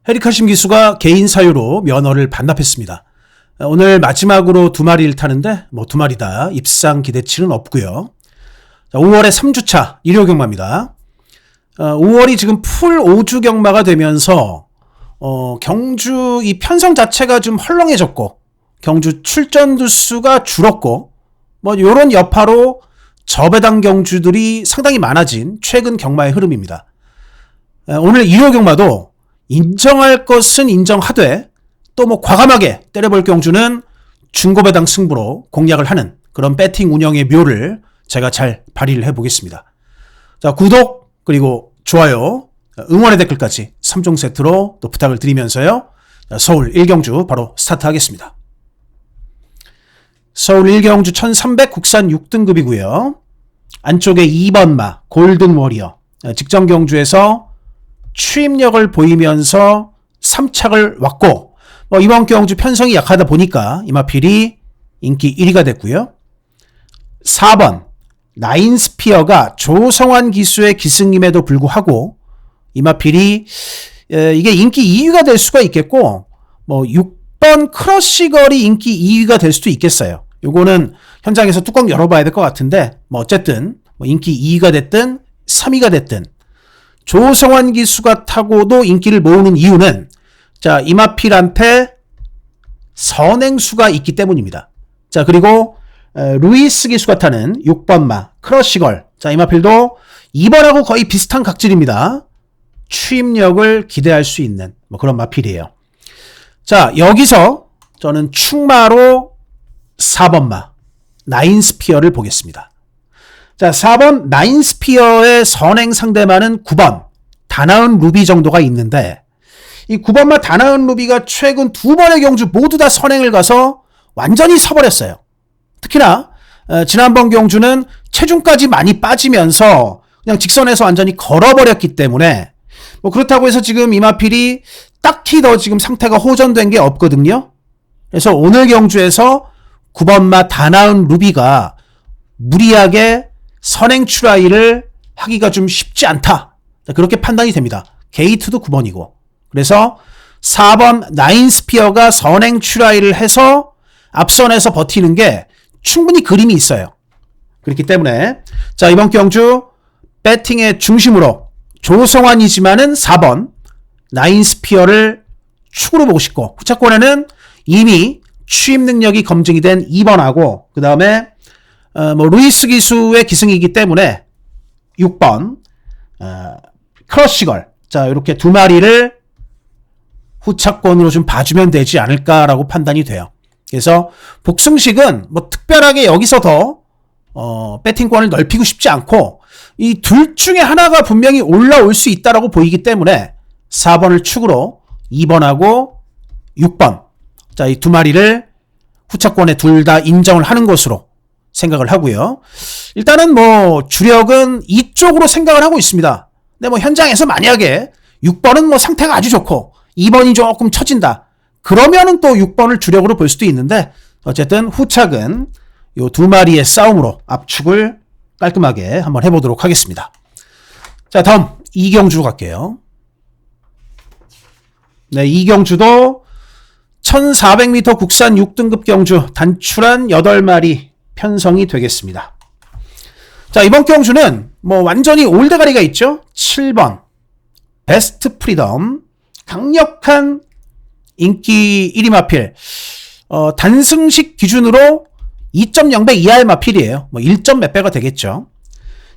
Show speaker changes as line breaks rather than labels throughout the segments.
헤리카심 기수가 개인 사유로 면허를 반납했습니다. 오늘 마지막으로 두 마리를 타는데 두 마리 다 입상 기대치는 없고요. 5월에 3주차 일요 경마입니다. 5월이 지금 풀 5주 경마가 되면서 경주 이 편성 자체가 좀 헐렁해졌고 경주 출전 두수가 줄었고 요런 여파로 저배당 경주들이 상당히 많아진 최근 경마의 흐름입니다. 오늘 일요 경마도 인정할 것은 인정하되 또 과감하게 때려볼 경주는 중고배당 승부로 공략을 하는 그런 배팅 운영의 묘를 제가 잘 발휘를 해보겠습니다. 자, 구독 그리고 좋아요, 응원의 댓글까지 3종 세트로 또 부탁을 드리면서요. 서울 1경주 바로 스타트하겠습니다. 서울 1경주 1300 국산 6등급이고요. 안쪽에 2번 마 골든 워리어 직전 경주에서 추임력을 보이면서 3착을 왔고 이번 경주 편성이 약하다 보니까 이마필이 인기 1위가 됐고요. 4번 나인스피어가 조성환 기수의 기승임에도 불구하고 이마필이 이게 인기 2위가 될 수가 있겠고 6번 크러쉬걸이 인기 2위가 될 수도 있겠어요. 요거는 현장에서 뚜껑 열어봐야 될 것 같은데 어쨌든 인기 2위가 됐든 3위가 됐든 조성환 기수가 타고도 인기를 모으는 이유는 자, 이마필한테 선행수가 있기 때문입니다. 자, 그리고 루이스 기수가 타는 6번 마 크러쉬걸. 자, 이마필도 2번하고 거의 비슷한 각질입니다. 추임력을 기대할 수 있는 그런 마필이에요. 자, 여기서 저는 충마로 4번 마 나인스피어를 보겠습니다. 자, 4번 나인스피어의 선행 상대마는 9번 다나은 루비 정도가 있는데 이 9번마 다나은 루비가 최근 두 번의 경주 모두 다 선행을 가서 완전히 서버렸어요. 특히나 지난번 경주는 체중까지 많이 빠지면서 그냥 직선에서 완전히 걸어버렸기 때문에 그렇다고 해서 지금 이마필이 딱히 더 지금 상태가 호전된 게 없거든요. 그래서 오늘 경주에서 9번마 다나은 루비가 무리하게 선행 추라이를 하기가 좀 쉽지 않다. 그렇게 판단이 됩니다. 게이트도 9번이고. 그래서 4번 나인스피어가 선행 추라이를 해서 앞선에서 버티는 게 충분히 그림이 있어요. 그렇기 때문에 자, 이번 경주 배팅의 중심으로 조성환이지만은 4번 나인스피어를 축으로 보고 싶고 후차권에는 이미 추임 능력이 검증이 된 2번하고 그 다음에 루이스 기수의 기승이기 때문에 6번 크러쉬걸. 자, 이렇게 두 마리를 후차권으로 좀 봐주면 되지 않을까라고 판단이 돼요. 그래서 복승식은 특별하게 여기서 더 배팅권을 넓히고 싶지 않고 이 둘 중에 하나가 분명히 올라올 수 있다라고 보이기 때문에 4번을 축으로 2번하고 6번. 자, 이 두 마리를 후차권에 둘 다 인정을 하는 것으로 생각을 하고요. 일단은 주력은 이쪽으로 생각을 하고 있습니다. 근데 현장에서 만약에 6번은 상태가 아주 좋고 2번이 조금 처진다. 그러면은 또 6번을 주력으로 볼 수도 있는데 어쨌든 후착은 요 두 마리의 싸움으로 압축을 깔끔하게 한번 해보도록 하겠습니다. 자, 다음 이경주 갈게요. 네, 이경주도 1400m 국산 6등급 경주 단출한 8마리 편성이 되겠습니다. 자, 이번 경주는 완전히 올대가리가 있죠. 7번 베스트 프리덤 강력한 인기 1위 마필. 단승식 기준으로 2.0배 이하의 마필이에요. 1점 몇 배가 되겠죠.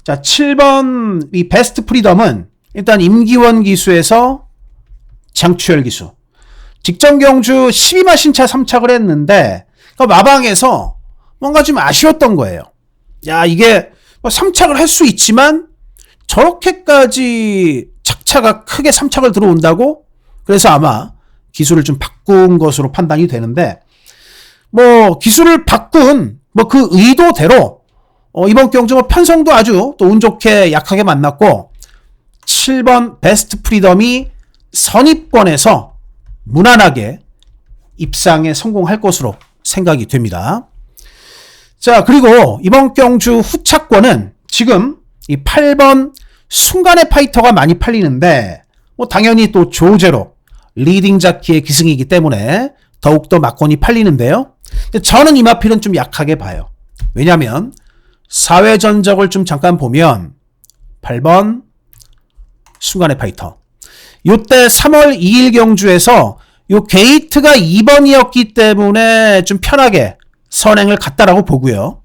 자, 7번 이 베스트 프리덤은 일단 임기원 기수에서 장추열 기수. 직전 경주 12마 신차 3착을 했는데 마방에서 뭔가 좀 아쉬웠던 거예요. 야, 이게 3착을 할 수 있지만 저렇게까지 착차가 크게 3착을 들어온다고? 그래서 아마 기술을 좀 바꾼 것으로 판단이 되는데 기술을 바꾼 그 의도대로 이번 경주 편성도 아주 또 운 좋게 약하게 만났고 7번 베스트 프리덤이 선입권에서 무난하게 입상에 성공할 것으로 생각이 됩니다. 자, 그리고 이번 경주 후차권은 지금 이 8번 순간의 파이터가 많이 팔리는데 당연히 또 조제로 리딩 자키의 기승이기 때문에 더욱더 막권이 팔리는데요. 저는 이 마필은 좀 약하게 봐요. 왜냐하면 사회 전적을 좀 잠깐 보면 8번 순간의 파이터. 요때 3월 2일 경주에서 요 게이트가 2번이었기 때문에 좀 편하게 선행을 갔다라고 보고요.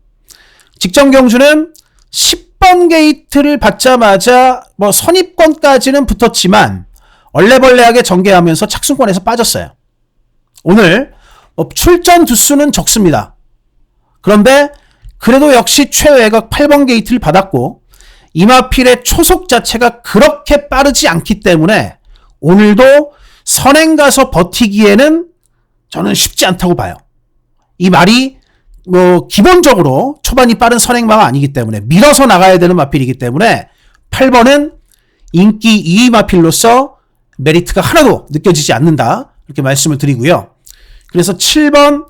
직전 경주는 10번 게이트를 받자마자 뭐 선입권까지는 붙었지만 얼레벌레하게 전개하면서 착순권에서 빠졌어요. 오늘 출전 두수는 적습니다. 그런데 그래도 역시 최외곽 8번 게이트를 받았고 이마필의 초속 자체가 그렇게 빠르지 않기 때문에 오늘도 선행 가서 버티기에는 저는 쉽지 않다고 봐요. 이 말이 뭐 기본적으로 초반이 빠른 선행마가 아니기 때문에 밀어서 나가야 되는 마필이기 때문에 8번은 인기 2위 마필로서 메리트가 하나도 느껴지지 않는다. 이렇게 말씀을 드리고요. 그래서 7번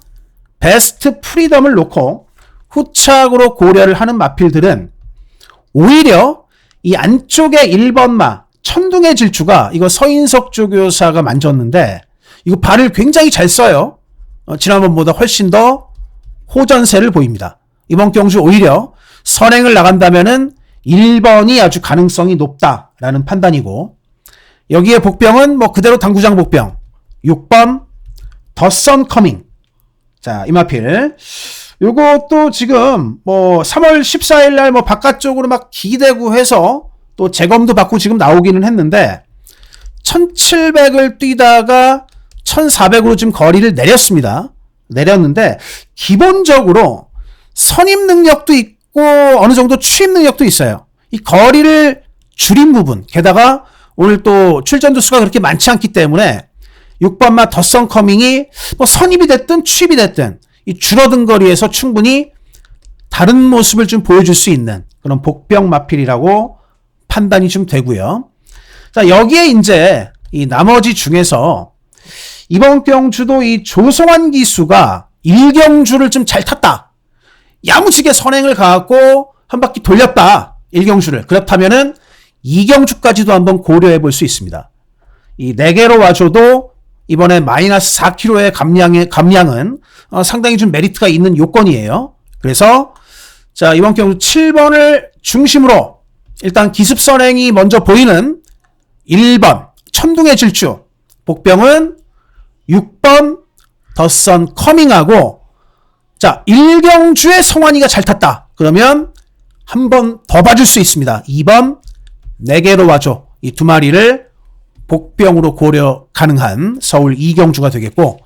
베스트 프리덤을 놓고 후착으로 고려를 하는 마필들은 오히려 이 안쪽에 1번마 천둥의 질주가 이거 서인석 조교사가 만졌는데 이거 발을 굉장히 잘 써요. 지난번보다 훨씬 더 호전세를 보입니다. 이번 경주 오히려 선행을 나간다면은 1번이 아주 가능성이 높다라는 판단이고 여기에 복병은 뭐 그대로 당구장 복병 6번 더 선 커밍. 자, 이마필 요것도 지금 뭐 3월 14일 날 뭐 바깥쪽으로 막 기대고 해서 또 재검도 받고 지금 나오기는 했는데 1700을 뛰다가 1400으로 지금 거리를 내렸는데 기본적으로 선입 능력도 있고 어느 정도 추입 능력도 있어요. 이 거리를 줄인 부분 게다가 오늘 또 출전 두수가 그렇게 많지 않기 때문에 6번마 더선 커밍이 뭐 선입이 됐든 추입이 됐든 이 줄어든 거리에서 충분히 다른 모습을 좀 보여줄 수 있는 그런 복병 마필이라고 판단이 좀 되고요. 자, 여기에 이제 이 나머지 중에서 이번 경주도 이 조성환 기수가 1경주를 좀 잘 탔다. 야무지게 선행을 가갖고 한 바퀴 돌렸다. 1경주를. 그렇다면은 2경주까지도 한번 고려해 볼 수 있습니다. 이 4개로 와줘도 이번에 마이너스 4kg의 감량은 상당히 좀 메리트가 있는 요건이에요. 그래서 자, 이번 경주 7번을 중심으로 일단 기습 선행이 먼저 보이는 1번 천둥의 질주, 복병은 6번 더선 커밍하고 자, 1경주에 성환이가 잘 탔다. 그러면 한 번 더 봐줄 수 있습니다. 2번 4개로 와줘. 이 두 마리를 복병으로 고려 가능한 서울 2경주가 되겠고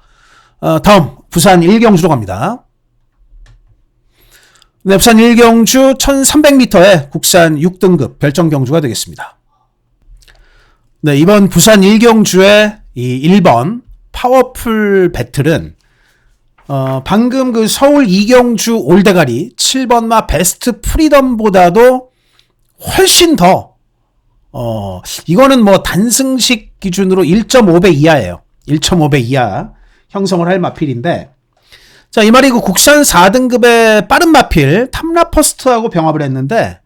다음 부산 1경주로 갑니다. 네, 부산 1경주 1300m의 국산 6등급 별정 경주가 되겠습니다. 네, 이번 부산 1경주의 이 1번 파워풀 배틀은 방금 그 서울 2경주 올대가리 7번마 베스트 프리덤보다도 훨씬 더 이거는 뭐 단승식 기준으로 1.5배 이하예요. 1.5배 이하 형성을 할 마필인데 자, 이 말이 그 국산 4등급의 빠른 마필 탐라퍼스트하고 병합을 했는데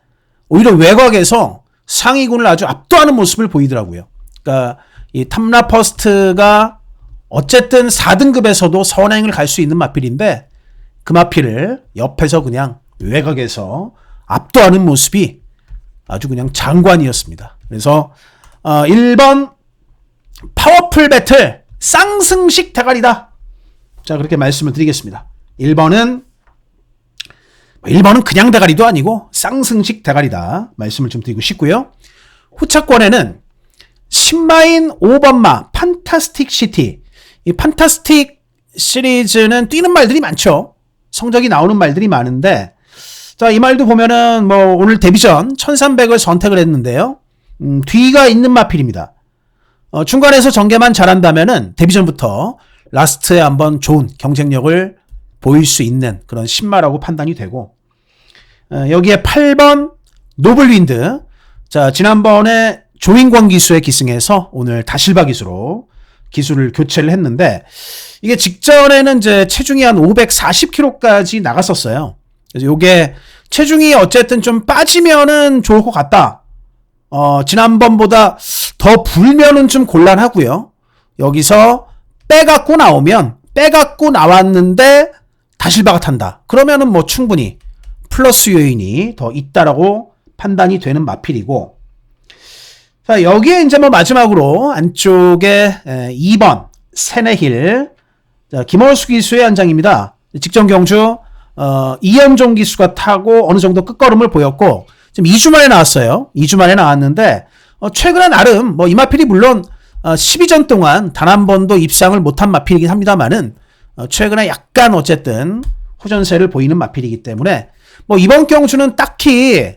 오히려 외곽에서 상위군을 아주 압도하는 모습을 보이더라고요. 그러니까 이 탐라퍼스트가 어쨌든 4등급에서도 선행을 갈 수 있는 마필인데 그 마필을 옆에서 그냥 외곽에서 압도하는 모습이 아주 그냥 장관이었습니다. 그래서 1번 파워풀 배틀 쌍승식 대가리다. 자, 그렇게 말씀을 드리겠습니다. 1번은 그냥 대가리도 아니고 쌍승식 대가리다. 말씀을 좀 드리고 싶고요. 후차권에는 10마인 5번마 판타스틱 시티. 이 판타스틱 시리즈는 뛰는 말들이 많죠. 성적이 나오는 말들이 많은데 자, 이 말도 보면은 뭐 오늘 데뷔전 1300을 선택을 했는데요. 뒤가 있는 마필입니다. 중간에서 전개만 잘한다면은 데뷔전부터 라스트에 한번 좋은 경쟁력을 보일 수 있는 그런 신마라고 판단이 되고 여기에 8번 노블윈드. 자, 지난번에 조인권 기수의 기승에서 오늘 다실바 기수로 기수를 교체를 했는데 이게 직전에는 이제 체중이 한 540kg까지 나갔었어요. 그래서 요게 체중이 어쨌든 좀 빠지면은 좋을 것 같다. 지난번보다 더 불면은 좀 곤란하고요. 여기서 빼갖고 나오면 빼갖고 나왔는데 다실바가 탄다. 그러면은 뭐 충분히 플러스 요인이 더 있다라고 판단이 되는 마필이고, 자, 여기에 이제 뭐 마지막으로 안쪽에 2번 세네힐, 김원수 기수의 한 장입니다. 직전 경주 이현종 기수가 타고 어느 정도 끝걸음을 보였고 지금 2주 만에 나왔어요. 2주 만에 나왔는데 최근에 나름 뭐 이 마필이 물론 12전 동안 단 한 번도 입상을 못한 마필이긴 합니다만은 최근에 약간 어쨌든 호전세를 보이는 마필이기 때문에 뭐 이번 경주는 딱히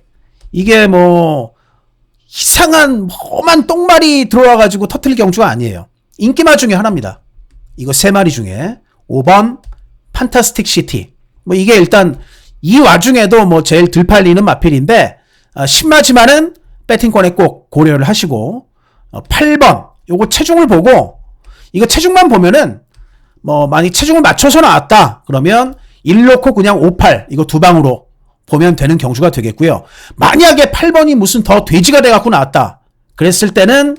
이게 뭐 이상한 험한 똥말이 들어와가지고 터트릴 경주가 아니에요. 인기마 중에 하나입니다. 이거 3마리 중에 5번 판타스틱 시티. 뭐 이게 일단 이 와중에도 뭐 제일 들 팔리는 마필인데 신마지만은 배팅권에 꼭 고려를 하시고 8번 요거 체중을 보고 이거 체중만 보면은 뭐 만약 체중을 맞춰서 나왔다 그러면 1 놓고 그냥 58 이거 두 방으로 보면 되는 경주가 되겠고요. 만약에 8번이 무슨 더 돼지가 돼갖고 나왔다 그랬을 때는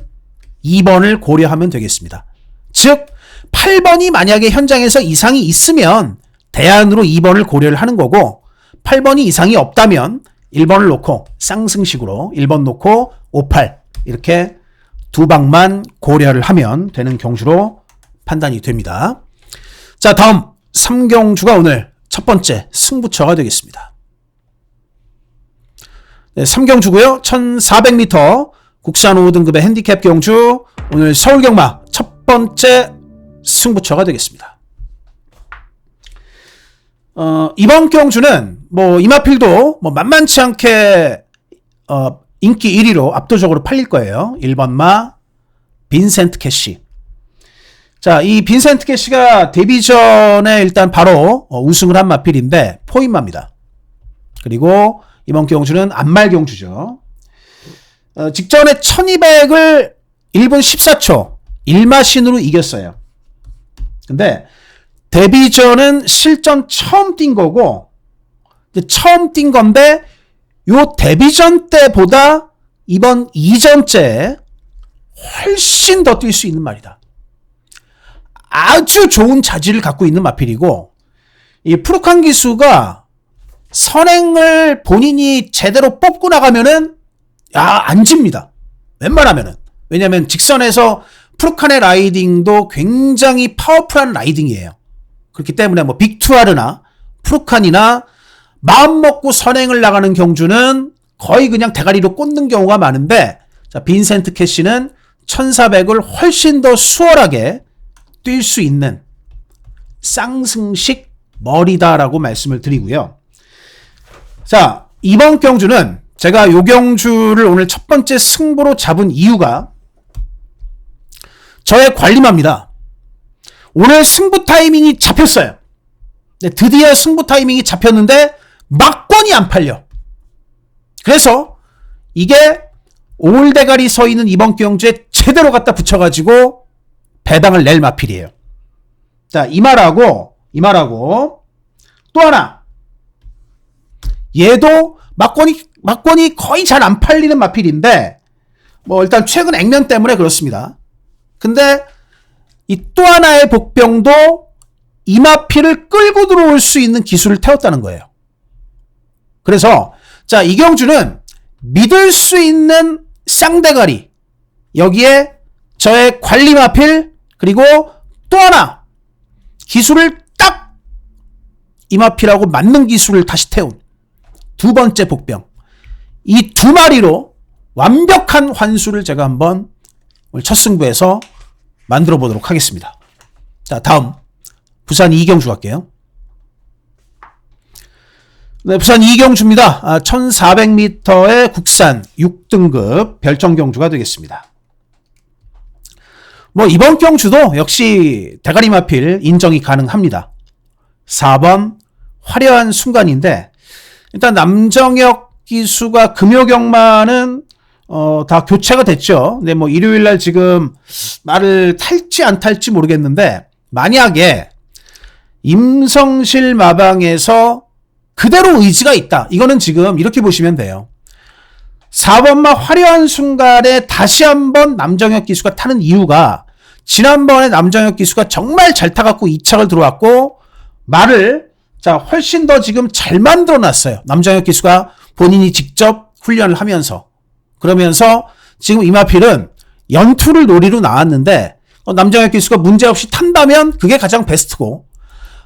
2번을 고려하면 되겠습니다. 즉 8번이 만약에 현장에서 이상이 있으면 대안으로 2번을 고려를 하는 거고 8번이 이상이 없다면 1번을 놓고 쌍승식으로 1번 놓고 58 이렇게 두 방만 고려를 하면 되는 경주로 판단이 됩니다. 자, 다음 3경주가 오늘 첫 번째 승부처가 되겠습니다. 네, 3경주고요. 1400m 국산 5등급의 핸디캡 경주 오늘 서울경마 첫 번째 승부처가 되겠습니다. 이번 경주는 뭐 이마필도 뭐 만만치 않게 인기 1위로 압도적으로 팔릴 거예요. 1번마 빈센트 캐시. 자, 이 빈센트 캐시가 데뷔 전에 일단 바로 우승을 한 마필인데 포인마입니다. 그리고 이번 경주는 안말 경주죠. 직전에 1200을 1분 14초 1마신으로 이겼어요. 근데 데뷔 전은 실전 처음 뛴 거고 처음 뛴 건데 요 데뷔전 때보다 이번 2전째에 훨씬 더 뛸 수 있는 말이다. 아주 좋은 자질을 갖고 있는 마필이고 이 푸르칸 기수가 선행을 본인이 제대로 뽑고 나가면은 안 집니다. 웬만하면은. 왜냐면 직선에서 푸르칸의 라이딩도 굉장히 파워풀한 라이딩이에요. 그렇기 때문에 뭐 빅투아르나 푸르칸이나 마음 먹고 선행을 나가는 경주는 거의 그냥 대가리로 꽂는 경우가 많은데 자, 빈센트 캐시는 1400을 훨씬 더 수월하게 뛸 수 있는 쌍승식 머리다라고 말씀을 드리고요. 자, 이번 경주는 제가 요 경주를 오늘 첫 번째 승부로 잡은 이유가 저의 관리마입니다. 오늘 승부 타이밍이 잡혔어요. 네, 드디어 승부 타이밍이 잡혔는데 막권이 안 팔려. 그래서 이게 올대가리 서 있는 이번 경주에 제대로 갖다 붙여가지고 배당을 낼 마필이에요. 자, 이 말하고 또 하나. 얘도 막권이 거의 잘 안 팔리는 마필인데 뭐 일단 최근 액면 때문에 그렇습니다. 근데 이 또 하나의 복병도 이 마필을 끌고 들어올 수 있는 기술을 태웠다는 거예요. 그래서 자, 이 경주는 믿을 수 있는 쌍대가리 여기에 저의 관리 마필 그리고 또 하나 기술을 딱 이 마필하고 맞는 기술을 다시 태운 두 번째 복병 이 두 마리로 완벽한 환수를 제가 한번 오늘 첫 승부에서 만들어 보도록 하겠습니다. 자, 다음 부산 이경주 갈게요. 네, 부산 이경주입니다. 1400m의 국산 6등급 별정 경주가 되겠습니다. 뭐 이번 경주도 역시 대가리 마필 인정이 가능합니다. 4번 화려한 순간인데 일단 남정혁 기수가 금요경마는 다 교체가 됐죠. 근데 뭐 일요일날 지금 말을 탈지 안 탈지 모르겠는데 만약에 임성실 마방에서 그대로 의지가 있다. 이거는 지금 이렇게 보시면 돼요. 4번마 화려한 순간에 다시 한번 남정혁 기수가 타는 이유가 지난번에 남정혁 기수가 정말 잘 타갖고 2착을 들어왔고 말을 훨씬 더 지금 잘 만들어 놨어요. 남정혁 기수가 본인이 직접 훈련을 하면서. 그러면서 지금 이마필은 연투를 노리로 나왔는데 남정혁 기수가 문제없이 탄다면 그게 가장 베스트고,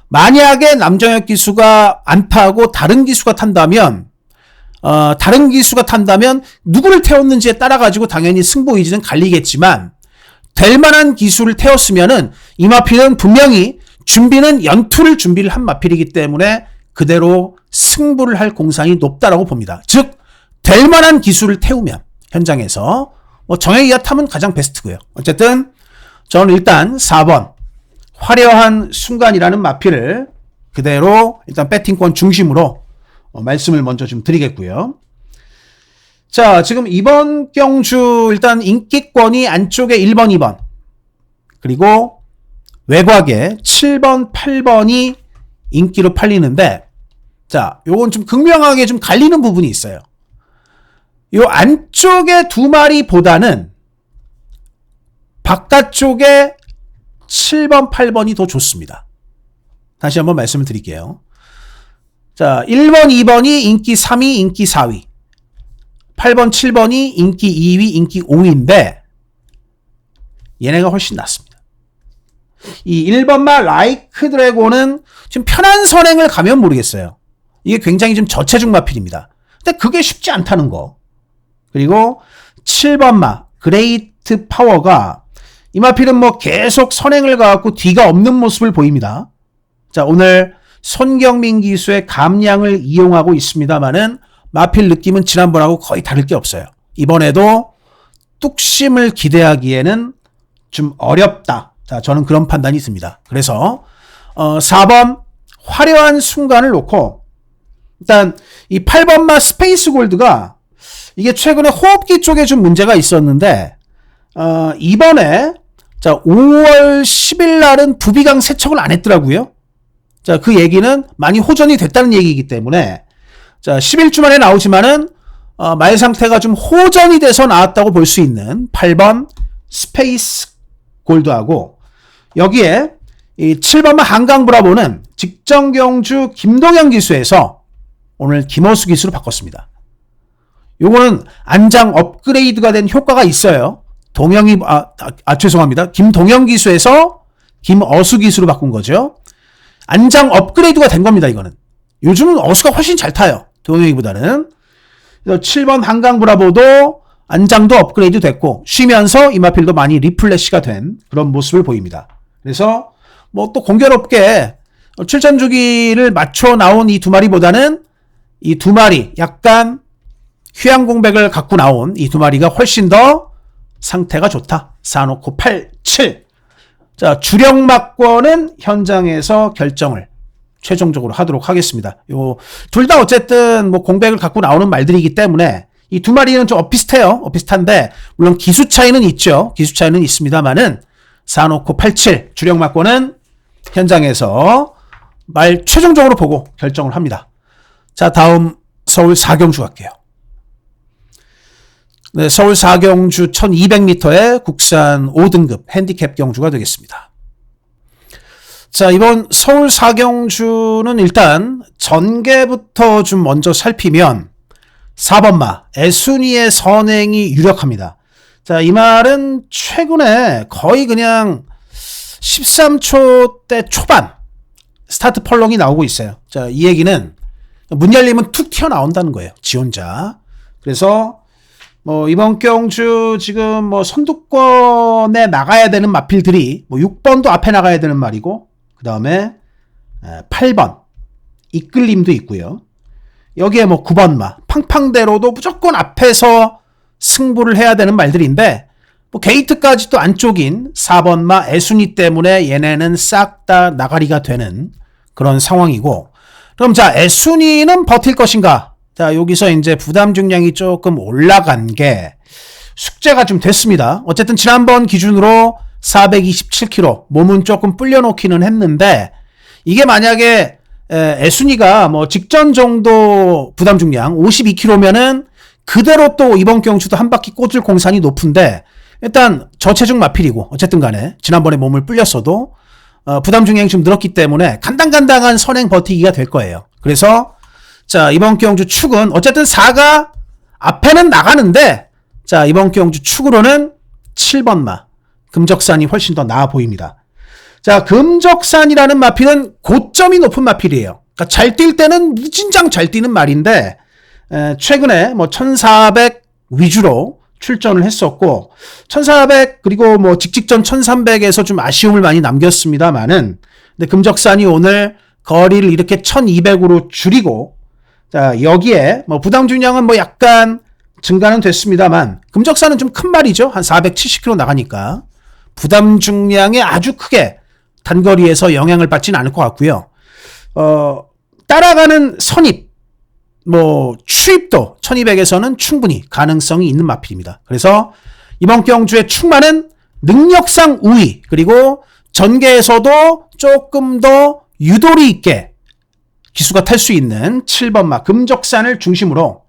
만약에 남정혁 기수가 안 타고 다른 기수가 탄다면 누구를 태웠는지에 따라 가지고 당연히 승부 의지는 갈리겠지만, 될 만한 기수를 태웠으면은 이 마필은 분명히 연투를 한 마필이기 때문에 그대로 승부를 할 공산이 높다라고 봅니다. 즉, 될 만한 기수를 태우면 현장에서 정혁이가 타면 가장 베스트고요. 어쨌든 저는 일단 4번 화려한 순간이라는 마필을 그대로 일단 배팅권 중심으로 말씀을 먼저 좀 드리겠고요. 자, 지금 이번 경주 일단 인기권이 안쪽에 1번, 2번 그리고 외곽에 7번, 8번이 인기로 팔리는데, 자, 요건 좀 극명하게 좀 갈리는 부분이 있어요. 요 안쪽에 두 마리보다는 바깥쪽에 7번, 8번이 더 좋습니다. 다시 한번 말씀을 드릴게요. 자, 1번, 2번이 인기 3위, 인기 4위. 8번, 7번이 인기 2위, 인기 5위인데 얘네가 훨씬 낫습니다. 이 1번마 라이크 드래곤은 지금 편한 선행을 가면 모르겠어요. 이게 굉장히 좀 저체중 마필입니다. 근데 그게 쉽지 않다는 거. 그리고 7번마 그레이트 파워가 이 마필은 계속 선행을 가갖고 뒤가 없는 모습을 보입니다. 자, 오늘 손경민 기수의 감량을 이용하고 있습니다만은 마필 느낌은 지난번하고 거의 다를 게 없어요. 이번에도 뚝심을 기대하기에는 좀 어렵다. 자, 저는 그런 판단이 있습니다. 그래서 4번 화려한 순간을 놓고, 일단 이 8번마 스페이스 골드가 이게 최근에 호흡기 쪽에 좀 문제가 있었는데 이번에 5월 10일 날은 부비강 세척을 안 했더라고요. 자, 그 얘기는 많이 호전이 됐다는 얘기이기 때문에 11주 만에 나오지만은 말 상태가 좀 호전이 돼서 나왔다고 볼 수 있는 8번 스페이스 골드하고, 여기에 이 7번마 한강 브라보는 직전 경주 김동현 기수에서 오늘 김호수 기수로 바꿨습니다. 요거는 안장 업그레이드가 된 효과가 있어요. 죄송합니다. 김동현 기수에서 김어수 기수로 바꾼 거죠. 안장 업그레이드가 된 겁니다, 이거는. 요즘은 어수가 훨씬 잘 타요, 동영이보다는. 그래서 7번 한강 브라보도 안장도 업그레이드 됐고, 쉬면서 이마필도 많이 리플래시가 된 그런 모습을 보입니다. 그래서 또 공교롭게 출전 주기를 맞춰 나온 이 두 마리보다는 이 두 마리 약간 휴양 공백을 갖고 나온 이 두 마리가 훨씬 더 상태가 좋다. 4놓고 8, 7. 자, 주력 막권은 현장에서 결정을 최종적으로 하도록 하겠습니다. 둘 다 어쨌든 공백을 갖고 나오는 말들이기 때문에 이 두 마리는 좀 비슷해요. 비슷한데 물론 기수 차이는 있죠. 기수 차이는 있습니다만은 4놓고 8, 7 주력 막권은 현장에서 최종적으로 보고 결정을 합니다. 자, 다음 서울 4경주 갈게요. 네, 서울 4경주 1200m의 국산 5등급 핸디캡 경주가 되겠습니다. 자, 이번 서울 4경주는 일단 전개부터 좀 먼저 살피면 4번마 애순이의 선행이 유력합니다. 자, 이 말은 최근에 거의 그냥 13초대 초반 스타트 펄렁이 나오고 있어요. 자, 이 얘기는 문 열리면 툭 튀어나온다는 거예요, 지 혼자. 그래서 이번 경주 지금 선두권에 나가야 되는 마필들이 6번도 앞에 나가야 되는 말이고, 그 다음에 8번 이끌림도 있고요. 여기에 9번마 팡팡대로도 무조건 앞에서 승부를 해야 되는 말들인데, 게이트까지 또 안쪽인 4번마 애순이 때문에 얘네는 싹 다 나가리가 되는 그런 상황이고, 그럼 자, 애순이는 버틸 것인가? 자, 여기서 이제 부담 중량이 조금 올라간 게 숙제가 좀 됐습니다. 어쨌든 지난번 기준으로 427kg, 몸은 조금 불려놓기는 했는데, 이게 만약에 애순이가 직전 정도 부담 중량 52kg면은 그대로 또 이번 경주도 한 바퀴 꽂을 공산이 높은데, 일단 저체중 마필이고 어쨌든 간에 지난번에 몸을 불렸어도 부담 중량이 좀 늘었기 때문에 간당간당한 선행 버티기가 될 거예요. 그래서 자, 이번 경주 축은 어쨌든 4가 앞에는 나가는데 자, 이번 경주 축으로는 7번마 금적산이 훨씬 더 나아 보입니다. 자, 금적산이라는 마필은 고점이 높은 마필이에요. 그러니까 잘 뛸 때는 무진장 잘 뛰는 말인데 최근에 뭐 1400 위주로 출전을 했었고 1400 그리고 뭐 직전 1300에서 좀 아쉬움을 많이 남겼습니다만은 근데 금적산이 오늘 거리를 이렇게 1200으로 줄이고 자, 여기에 뭐 부담 중량은 뭐 약간 증가는 됐습니다만 금적산은 좀 큰 말이죠. 한 470km 나가니까 부담 중량에 아주 크게 단거리에서 영향을 받지는 않을 것 같고요. 따라가는 선입, 뭐 추입도 1200에서는 충분히 가능성이 있는 마필입니다. 그래서 이번 경주의 축마는 능력상 우위, 그리고 전개에서도 조금 더 유도리 있게 기수가 탈 수 있는 7번마 금적산을 중심으로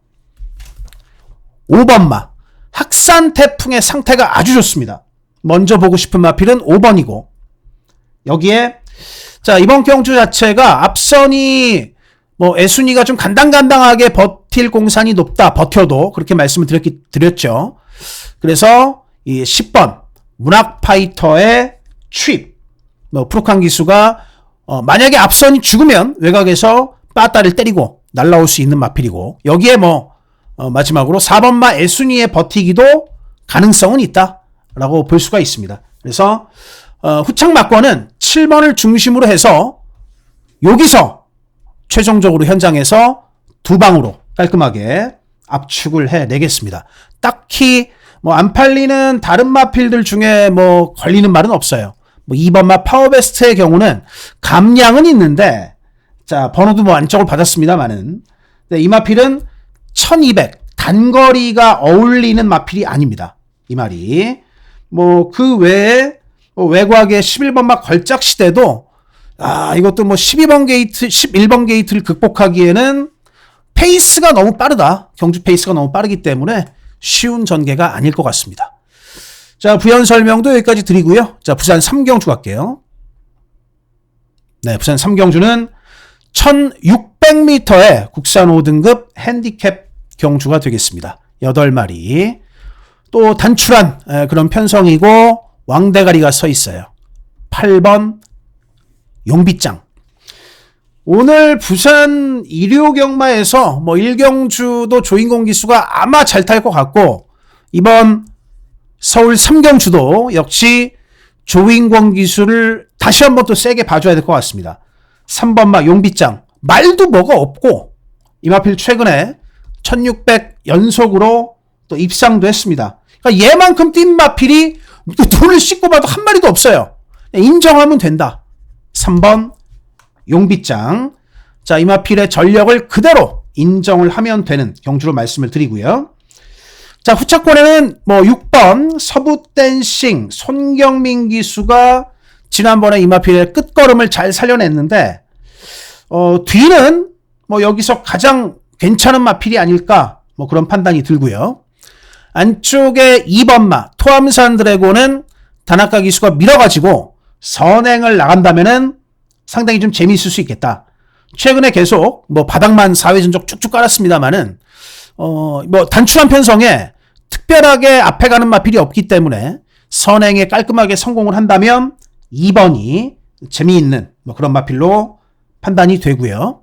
5번마 학산 태풍의 상태가 아주 좋습니다. 먼저 보고 싶은 마필은 5번이고 여기에 자, 이번 경주 자체가 앞선이 뭐 애순이가 좀 간당간당하게 버틸 공산이 높다. 버텨도 그렇게 말씀을 드렸죠. 그래서 이 10번 문학파이터의 취입, 뭐 프로칸 기수가 만약에 앞선이 죽으면 외곽에서 빠따를 때리고 날라올 수 있는 마필이고 여기에 뭐 마지막으로 4번마 애순이의 버티기도 가능성은 있다라고 볼 수가 있습니다. 그래서 후착 막권은 7번을 중심으로 해서 여기서 최종적으로 현장에서 두 방으로 깔끔하게 압축을 해내겠습니다. 딱히 뭐 안 팔리는 다른 마필들 중에 뭐 걸리는 말은 없어요. 뭐 2번마 파워베스트의 경우는 감량은 있는데 자, 번호도 뭐 안쪽을 받았습니다만은 이 마필은 1200 단거리가 어울리는 마필이 아닙니다. 이 말이 뭐 그 외에 외곽의 11번마 걸작 시대도 이것도 뭐 12번 게이트, 11번 게이트를 극복하기에는 페이스가 너무 빠르다. 경주 페이스가 너무 빠르기 때문에 쉬운 전개가 아닐 것 같습니다. 자, 부연 설명도 여기까지 드리고요. 자, 부산 3경주 갈게요. 네, 부산 3경주는 1600m의 국산 5등급 핸디캡 경주가 되겠습니다. 8마리. 또 단출한 그런 편성이고 왕대가리가 서 있어요. 8번 용비짱. 오늘 부산 일요경마에서 뭐 1경주도 조인공 기수가 아마 잘 탈 것 같고 이번 서울 3경주도 역시 조인공 기수를 다시 한번 또 세게 봐줘야 될 것 같습니다. 3번마 용비짱. 말도 뭐가 없고 이마필 최근에 1600 연속으로 또 입상도 했습니다. 그러니까 얘만큼 뛴 마필이 돈을 씻고 봐도 한 마리도 없어요. 인정하면 된다. 3번 용비짱. 자, 이마필의 전력을 그대로 인정을 하면 되는 경주로 말씀을 드리고요. 자, 후차권에는 뭐 6번 서부댄싱 손경민 기수가 지난번에 이마필의 끝걸음을 잘 살려냈는데 뒤는 뭐 여기서 가장 괜찮은 마필이 아닐까 뭐 그런 판단이 들고요. 안쪽에 2번마 토암산 드래곤은 다나카 기수가 밀어가지고 선행을 나간다면은 상당히 좀 재미있을 수 있겠다. 최근에 계속 뭐 바닥만 4회 전적 쭉쭉 깔았습니다만은 뭐 단출한 편성에 특별하게 앞에 가는 마필이 없기 때문에 선행에 깔끔하게 성공을 한다면 2번이 재미있는 뭐 그런 마필로 판단이 되고요.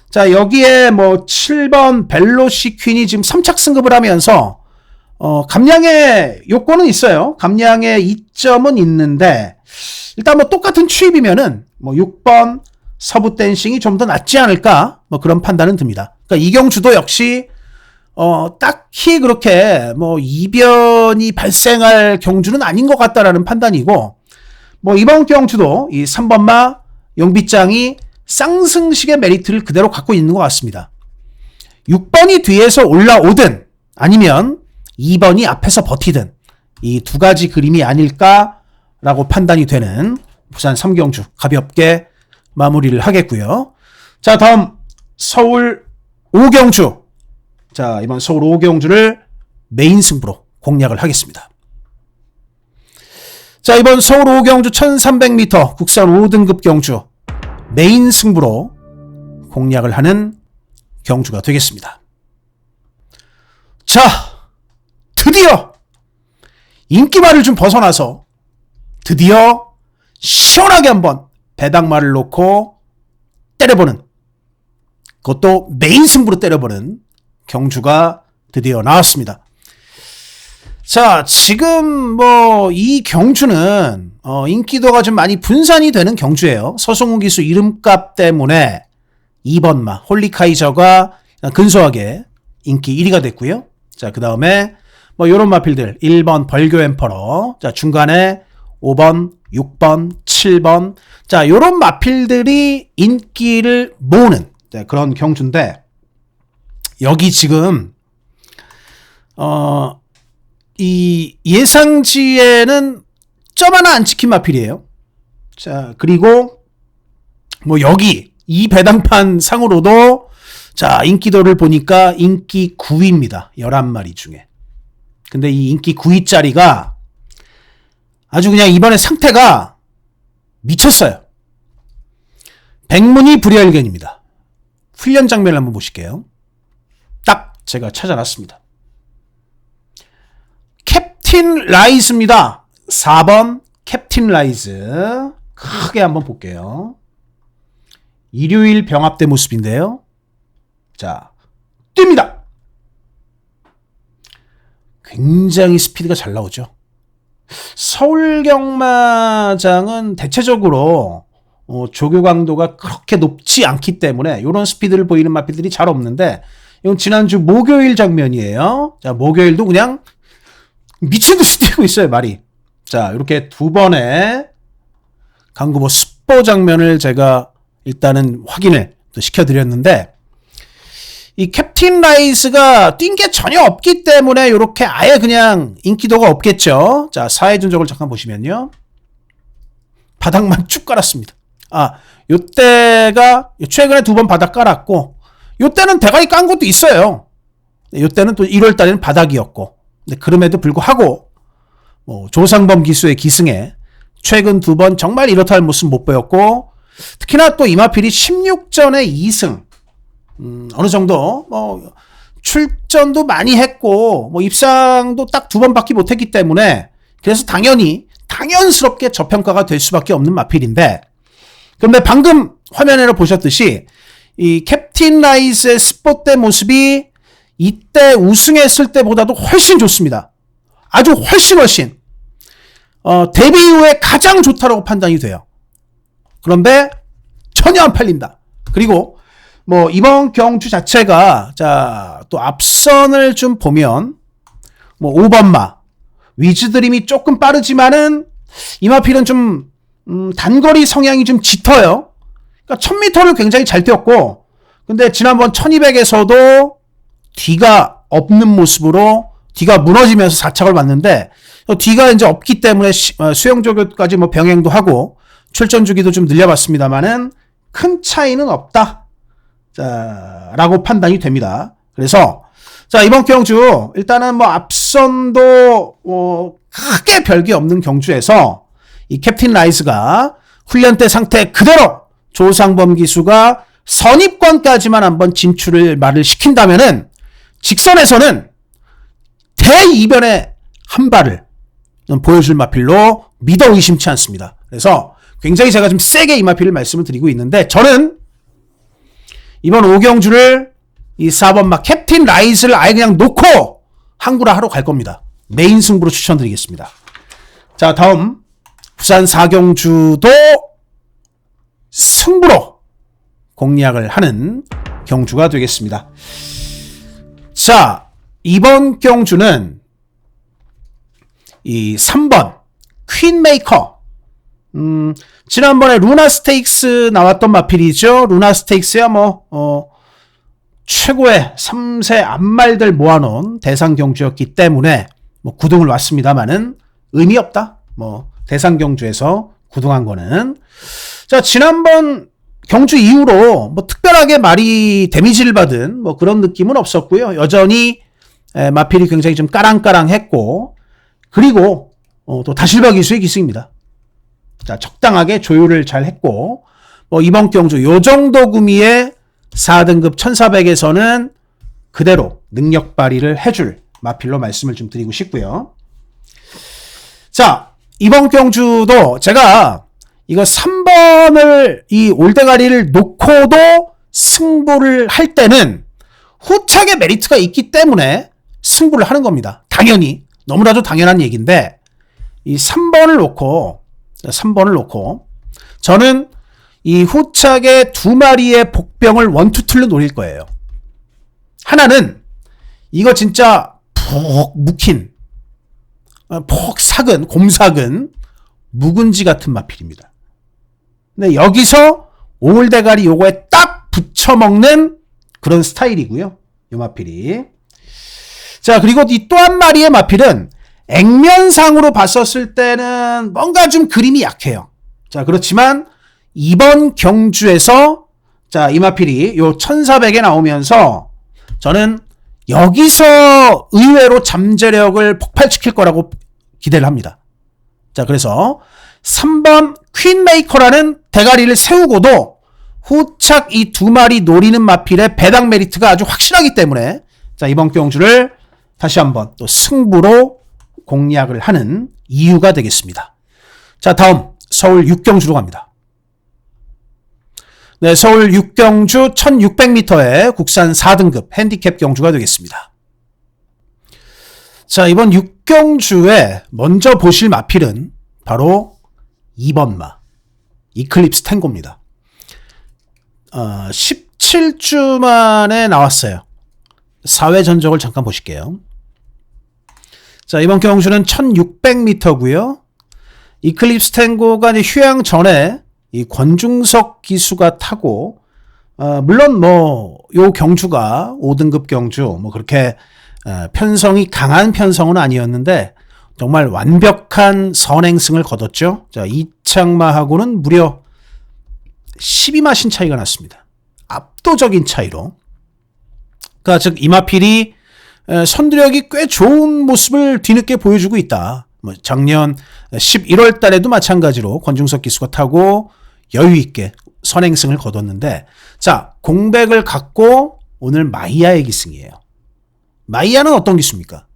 자, 여기에 뭐 7번 벨로시 퀸이 지금 3착 승급을 하면서 감량의 요건은 있어요. 감량의 이점은 있는데 일단 뭐 똑같은 취입이면은 뭐 6번 서부 댄싱이 좀 더 낫지 않을까 뭐 그런 판단은 듭니다. 그러니까 이경주도 역시 딱히 그렇게 뭐 이변이 발생할 경주는 아닌 것 같다라는 판단이고 뭐 이번 경주도 이 3번마 용비짱이 쌍승식의 메리트를 그대로 갖고 있는 것 같습니다. 6번이 뒤에서 올라오든 아니면 2번이 앞에서 버티든 이 두 가지 그림이 아닐까라고 판단이 되는 부산 3경주 가볍게 마무리를 하겠고요. 자, 다음 서울 5경주. 자, 이번 서울 5경주를 메인 승부로 공략을 하겠습니다. 자, 이번 서울 5경주 1300m 국산 5등급 경주 메인 승부로 공략을 하는 경주가 되겠습니다. 자, 드디어 인기말을 좀 벗어나서 드디어 시원하게 한번 배당말을 놓고 때려보는, 그것도 메인 승부로 때려보는 경주가 드디어 나왔습니다. 자, 지금 이 경주는 인기도가 좀 많이 분산이 되는 경주예요. 서승우 기수 이름값 때문에 2번마 홀리카이저가 근소하게 인기 1위가 됐고요. 자, 그 다음에 요런 마필들 1번 벌교 엠퍼러, 자, 중간에 5번, 6번, 7번, 자, 요런 마필들이 인기를 모으는 그런 경주인데, 여기 지금 이 예상지에는 점 하나 안 찍힌 마필이에요. 자, 그리고 여기 이 배당판 상으로도 자, 인기도를 보니까 인기 9위입니다. 11마리 중에. 근데 이 인기 9위짜리가 아주 그냥 이번에 상태가 미쳤어요. 백문이 불여일견입니다. 훈련 장면을 한번 보실게요. 딱 제가 찾아놨습니다. 캡틴 라이즈입니다. 4번 캡틴 라이즈. 크게 한번 볼게요. 일요일 병합대 모습인데요. 자, 뜁니다. 굉장히 스피드가 잘 나오죠. 서울 경마장은 대체적으로 조교 강도가 그렇게 높지 않기 때문에 이런 스피드를 보이는 마필들이 잘 없는데, 이건 지난주 목요일 장면이에요. 자, 목요일도 그냥 미친 듯이 뛰고 있어요, 말이. 자, 이렇게 두 번의 강구보 스포 장면을 제가 일단은 확인을 또 시켜드렸는데, 이 캡틴 라이스가 뛴 게 전혀 없기 때문에 이렇게 아예 그냥 인기도가 없겠죠. 자, 사회 전적을 잠깐 보시면요. 바닥만 쭉 깔았습니다. 아, 요때가 최근에 2번 바닥 깔았고, 요때는 대가리 깐 것도 있어요. 요때는 또 1월 달에는 바닥이었고, 근데 그럼에도 불구하고 조상범 기수의 기승에 최근 2번 정말 이렇다 할 모습 못 보였고, 특히나 또 이마필이 16전에 2승, 어느 정도 출전도 많이 했고 입상도 딱 2번밖에 못했기 때문에, 그래서 당연스럽게 저평가가 될 수밖에 없는 마필인데, 그런데 방금 화면에서 보셨듯이 이 캡틴 라이스의 스포때 모습이 이때 우승했을 때보다도 훨씬 좋습니다. 아주 훨씬 데뷔 이후에 가장 좋다라고 판단이 돼요. 그런데 전혀 안 팔린다. 그리고 이번 경주 자체가, 자, 또 앞선을 좀 보면 5번마 위즈드림이 조금 빠르지만은 이마필은 좀 단거리 성향이 좀 짙어요. 그러니까 1000m를 굉장히 잘 뛰었고, 근데 지난번 1200에서도 뒤가 없는 모습으로 뒤가 무너지면서 4착을 맞는데, 뒤가 이제 없기 때문에 수영조교까지 병행도 하고 출전 주기도 좀 늘려봤습니다만은 큰 차이는 없다. 자, 라고 판단이 됩니다. 그래서, 자, 이번 경주, 일단은 앞선도, 크게 별게 없는 경주에서, 이 캡틴 라이스가 훈련 때 상태 그대로 조상범 기수가 선입권까지만 한번 진출을 말을 시킨다면은, 직선에서는 대이변의 한 발을 보여줄 마필로 믿어 의심치 않습니다. 그래서 굉장히 제가 좀 세게 이 마필을 말씀을 드리고 있는데, 저는 이번 5경주를 이 4번 막 캡틴 라이스를 아예 그냥 놓고 항구라 하러 갈 겁니다. 메인 승부로 추천드리겠습니다. 자, 다음 부산 4경주도 승부로 공략을 하는 경주가 되겠습니다. 자, 이번 경주는 이 3번 퀸메이커, 지난번에 루나 스테이크스 나왔던 마필이죠. 루나 스테이크스야 최고의 3세 앞말들 모아놓은 대상 경주였기 때문에 9등을 왔습니다만은 의미 없다. 대상 경주에서 9등한 거는. 자, 지난번 경주 이후로 특별하게 말이 데미지를 받은 그런 느낌은 없었고요. 여전히 마필이 굉장히 좀 까랑까랑했고, 그리고 또 다실바 기수의 기승입니다. 자, 적당하게 조율을 잘 했고, 이번 경주 요 정도 구미의 4등급 1400에서는 그대로 능력 발휘를 해줄 마필로 말씀을 좀 드리고 싶고요. 자, 이번 경주도 제가 이거 3번을 이 올대가리를 놓고도 승부를 할 때는 후착의 메리트가 있기 때문에 승부를 하는 겁니다. 당연히 너무나도 당연한 얘기인데 이 3번을 놓고 저는 이 후착의 두 마리의 복병을 원투툴로 노릴 거예요. 하나는 이거 진짜 푹 묵힌 폭 삭은 곰삭은 묵은지 같은 마필입니다. 근데 여기서 오울대가리 요거에 딱 붙여먹는 그런 스타일이고요. 요 마필이. 자, 그리고 이 또 한 마리의 마필은 액면상으로 봤었을 때는 뭔가 좀 그림이 약해요. 자, 그렇지만 이번 경주에서 자, 이 마필이 요 1400에 나오면서 저는 여기서 의외로 잠재력을 폭발시킬 거라고 기대를 합니다. 자, 그래서 3번 퀸메이커라는 대가리를 세우고도 후착 이 두 마리 노리는 마필의 배당 메리트가 아주 확실하기 때문에 자, 이번 경주를 다시 한번 또 승부로 공략을 하는 이유가 되겠습니다. 자, 다음 서울 6경주로 갑니다. 네, 서울 6경주 1600m의 국산 4등급 핸디캡 경주가 되겠습니다. 자, 이번 6경주에 먼저 보실 마필은 바로 2번 마 이클립스 탱고입니다. 17주 만에 나왔어요. 4회 전적을 잠깐 보실게요. 자, 이번 경주는 1600m고요. 이클립스 탱고가 휴양 전에 이 권중석 기수가 타고 물론 요 경주가 5등급 경주 그렇게 편성이 강한 편성은 아니었는데 정말 완벽한 선행승을 거뒀죠. 자, 이창마하고는 무려 12마신 차이가 났습니다. 압도적인 차이로. 그러니까 즉 이마필이 선두력이 꽤 좋은 모습을 뒤늦게 보여주고 있다. 작년 11월 달에도 마찬가지로 권중석 기수가 타고 여유 있게 선행승을 거뒀는데 자, 공백을 갖고 오늘 마이야의 기승이에요. 마이야는 어떤 기수입니까?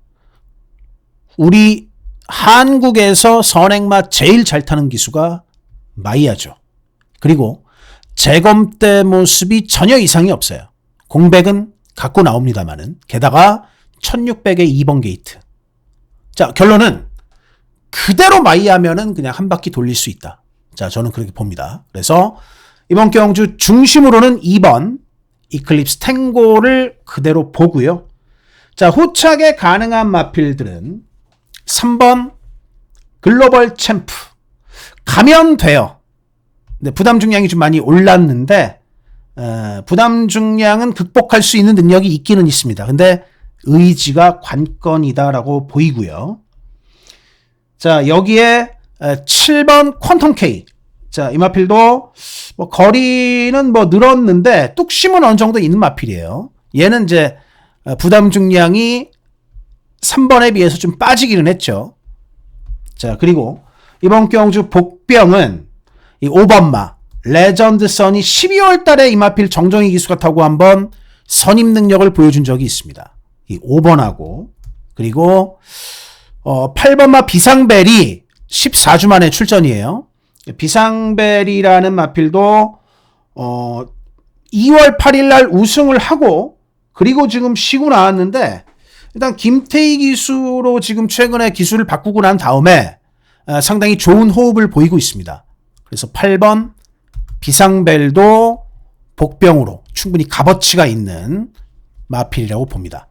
우리 한국에서 선행마 제일 잘 타는 기수가 마이야죠. 그리고 재검대 모습이 전혀 이상이 없어요. 공백은 갖고 나옵니다만은 게다가 1600의 2번 게이트. 자, 결론은 그대로 마이야면은 그냥 한 바퀴 돌릴 수 있다. 자, 저는 그렇게 봅니다. 그래서 이번 경주 중심으로는 2번 이클립스 탱고를 그대로 보고요. 자, 후착에 가능한 마필들은 3번 글로벌 챔프 가면 돼요. 근데 부담 중량이 좀 많이 올랐는데 부담 중량은 극복할 수 있는 능력이 있기는 있습니다. 근데 의지가 관건이다라고 보이고요. 자, 여기에 7번 퀀텀 K. 자, 이 마필도 거리는 늘었는데 뚝심은 어느 정도 있는 마필이에요. 얘는 이제 부담 중량이 3번에 비해서 좀 빠지기는 했죠. 자, 그리고 이번 경주 복병은 이 5번마 레전드 선이 12월 달에 이 마필 정정희 기수가 타고 한번 선임 능력을 보여준 적이 있습니다. 이 5번하고 그리고 8번마 비상벨이 14주 만에 출전이에요. 비상벨이라는 마필도 2월 8일 날 우승을 하고 그리고 지금 쉬고 나왔는데 일단 김태희 기수로 지금 최근에 기수를 바꾸고 난 다음에 상당히 좋은 호흡을 보이고 있습니다. 그래서 8번 비상벨도 복병으로 충분히 값어치가 있는 마필이라고 봅니다.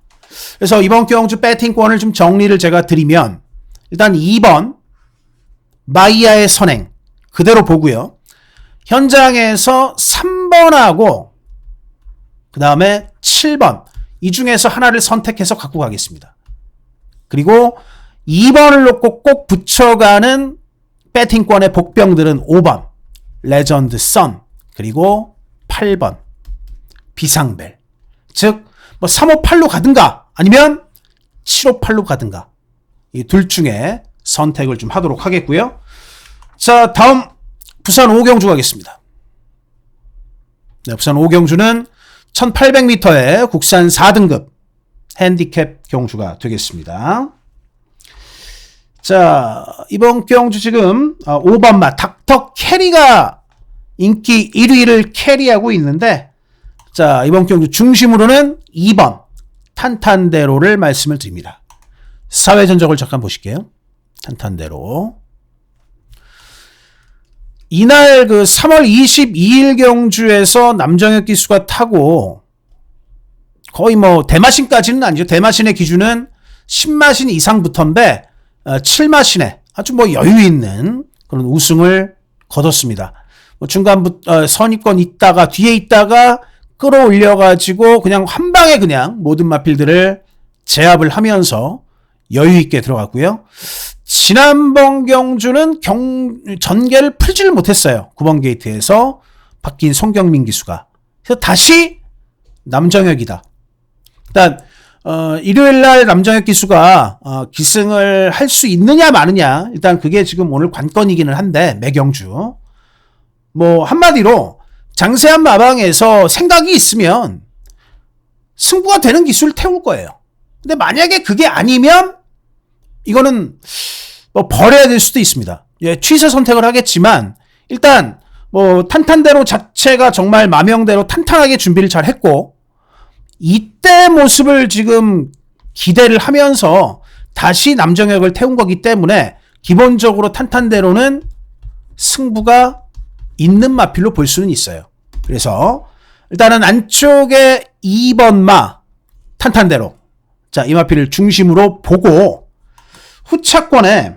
그래서 이번 경주 배팅권을 좀 정리를 제가 드리면 일단 2번 마이야의 선행 그대로 보고요. 현장에서 3번하고 그 다음에 7번 이 중에서 하나를 선택해서 갖고 가겠습니다. 그리고 2번을 놓고 꼭 붙여가는 배팅권의 복병들은 5번 레전드 선 그리고 8번 비상벨 즉 358로 가든가 아니면 758로 가든가 이 둘 중에 선택을 좀 하도록 하겠고요. 자, 다음 부산 오경주 가겠습니다. 네, 부산 오경주는 1800m의 국산 4등급 핸디캡 경주가 되겠습니다. 자, 이번 경주 지금 5번마 닥터 캐리가 인기 1위를 캐리하고 있는데, 자, 이번 경주 중심으로는 2번 탄탄대로를 말씀을 드립니다. 사회 전적을 잠깐 보실게요. 탄탄대로. 이날 그 3월 22일 경주에서 남정혁 기수가 타고 거의 뭐 대마신까지는 아니죠. 대마신의 기준은 10마신 이상부터인데 7마신에 아주 뭐 여유 있는 그런 우승을 거뒀습니다. 뭐 중간부터 선입권 있다가 뒤에 있다가 끌어올려가지고 그냥 한 방에 그냥 모든 마필들을 제압을 하면서 여유 있게 들어갔고요. 지난번 경주는 전개를 풀지를 못했어요. 9번 게이트에서 바뀐 송경민 기수가. 그래서 다시 남정혁이다. 일단 일요일날 남정혁 기수가 기승을 할 수 있느냐 마느냐, 일단 그게 지금 오늘 관건이기는 한데, 매경주 뭐 한마디로 장세한 마방에서 생각이 있으면 승부가 되는 기수를 태울 거예요. 근데 만약에 그게 아니면 이거는 뭐 버려야 될 수도 있습니다. 예, 취사 선택을 하겠지만 일단 뭐 탄탄대로 자체가 정말 마명대로 탄탄하게 준비를 잘 했고, 이때 모습을 지금 기대를 하면서 다시 남정혁을 태운 거기 때문에 기본적으로 탄탄대로는 승부가 있는 마필로 볼 수는 있어요. 그래서 일단은 안쪽에 2번마 탄탄대로, 자, 이 마필을 중심으로 보고 후차권에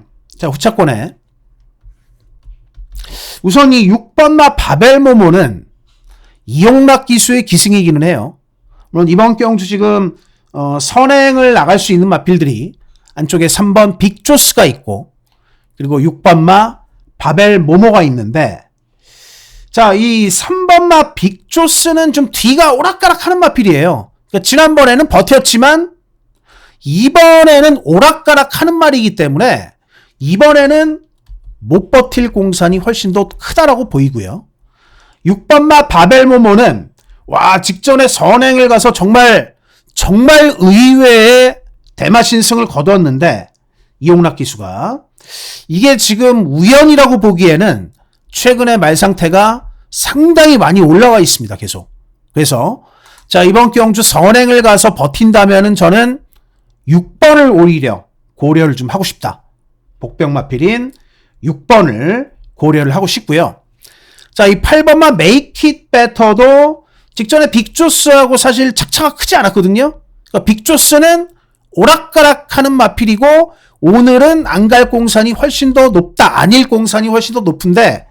우선 이 6번마 바벨모모는 이용락 기수의 기승이기는 해요. 물론 이번 경주 지금 선행을 나갈 수 있는 마필들이 안쪽에 3번 빅조스가 있고, 그리고 6번마 바벨모모가 있는데, 자, 이 3번마 빅조스는 좀 뒤가 오락가락하는 마필이에요. 그러니까 지난번에는 버텼지만 이번에는 오락가락하는 말이기 때문에 이번에는 못 버틸 공산이 훨씬 더 크다라고 보이고요. 6번마 바벨모모는 와, 직전에 선행을 가서 정말 의외의 대마신승을 거두었는데, 이용락 기수가 이게 지금 우연이라고 보기에는 최근에 말 상태가 상당히 많이 올라와 있습니다. 계속. 그래서 자, 이번 경주 선행을 가서 버틴다면은 저는 6번을 오히려 고려를 좀 하고 싶다. 복병마필인 6번을 고려를 하고 싶고요. 자, 이 8번마 Make It Better도 직전에 빅조스하고 사실 착차가 크지 않았거든요. 그러니까 빅조스는 오락가락하는 마필이고 오늘은 안 갈 공산이 훨씬 더 높다. 아닐 공산이 훨씬 더 높은데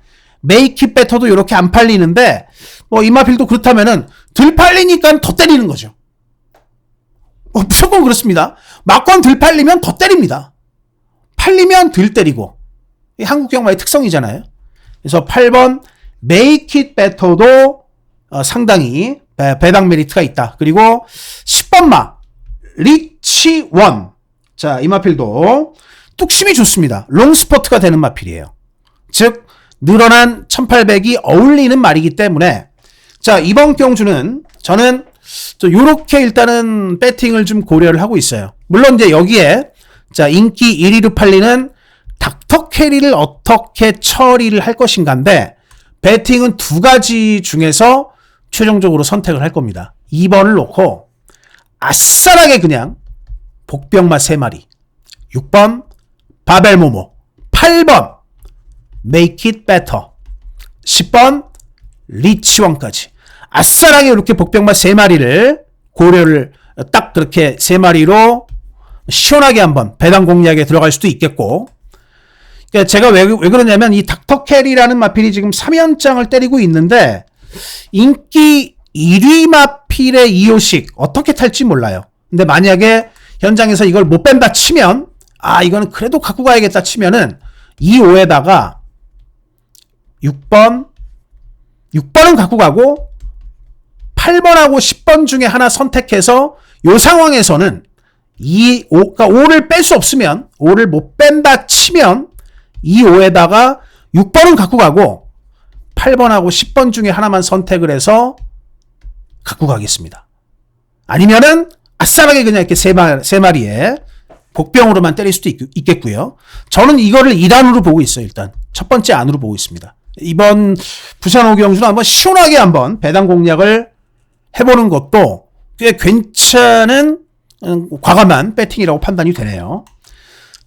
Make It Better도 이렇게 안 팔리는데, 뭐 이 마필도 그렇다면은 덜 팔리니까 더 때리는 거죠. 무조건 그렇습니다. 막권 덜 팔리면 더 때립니다. 팔리면 덜 때리고. 이 한국 경마의 특성이잖아요. 그래서 8번 Make It Better도 상당히 배당 메리트가 있다. 그리고 10번마 리치 원. 자, 이 마필도 뚝심이 좋습니다. 롱스포트가 되는 마필이에요. 즉 늘어난 1800이 어울리는 말이기 때문에, 자, 이번 경주는 저는 요렇게 일단은 배팅을 좀 고려를 하고 있어요. 물론 이제 여기에 자, 인기 1위로 팔리는 닥터 캐리를 어떻게 처리를 할 것인가인데, 배팅은 두 가지 중에서 최종적으로 선택을 할 겁니다. 2번을 놓고 아싸라게 그냥 복병마 3마리, 6번 바벨모모, 8번 Make It Better, 10번 리치원까지 아싸라게 이렇게 복병마 3마리를 고려를 딱 그렇게 3마리로 시원하게 한번 배당 공략에 들어갈 수도 있겠고, 그러니까 제가 왜 그러냐면 이 닥터 캐리라는 마필이 지금 3연장을 때리고 있는데 인기 1위 마필의 2호식 어떻게 탈지 몰라요. 근데 만약에 현장에서 이걸 못 뺀다 치면, 아, 이거는 그래도 갖고 가야겠다 치면은 2호에다가 6번은 갖고 가고 8번하고 10번 중에 하나 선택해서 요 상황에서는 그러니까 5를 뺄 수 없으면, 5를 못 뺀다 치면, 이 5에다가 6번은 갖고 가고, 8번하고 10번 중에 하나만 선택을 해서 갖고 가겠습니다. 아니면은, 아싸하게 그냥 이렇게 세 마리에 복병으로만 때릴 수도 있겠고요. 저는 이거를 2단으로 보고 있어요, 일단. 첫 번째 안으로 보고 있습니다. 이번 부산 오경주는 한번 시원하게 한번 배당 공략을 해보는 것도 꽤 괜찮은 과감한 배팅이라고 판단이 되네요.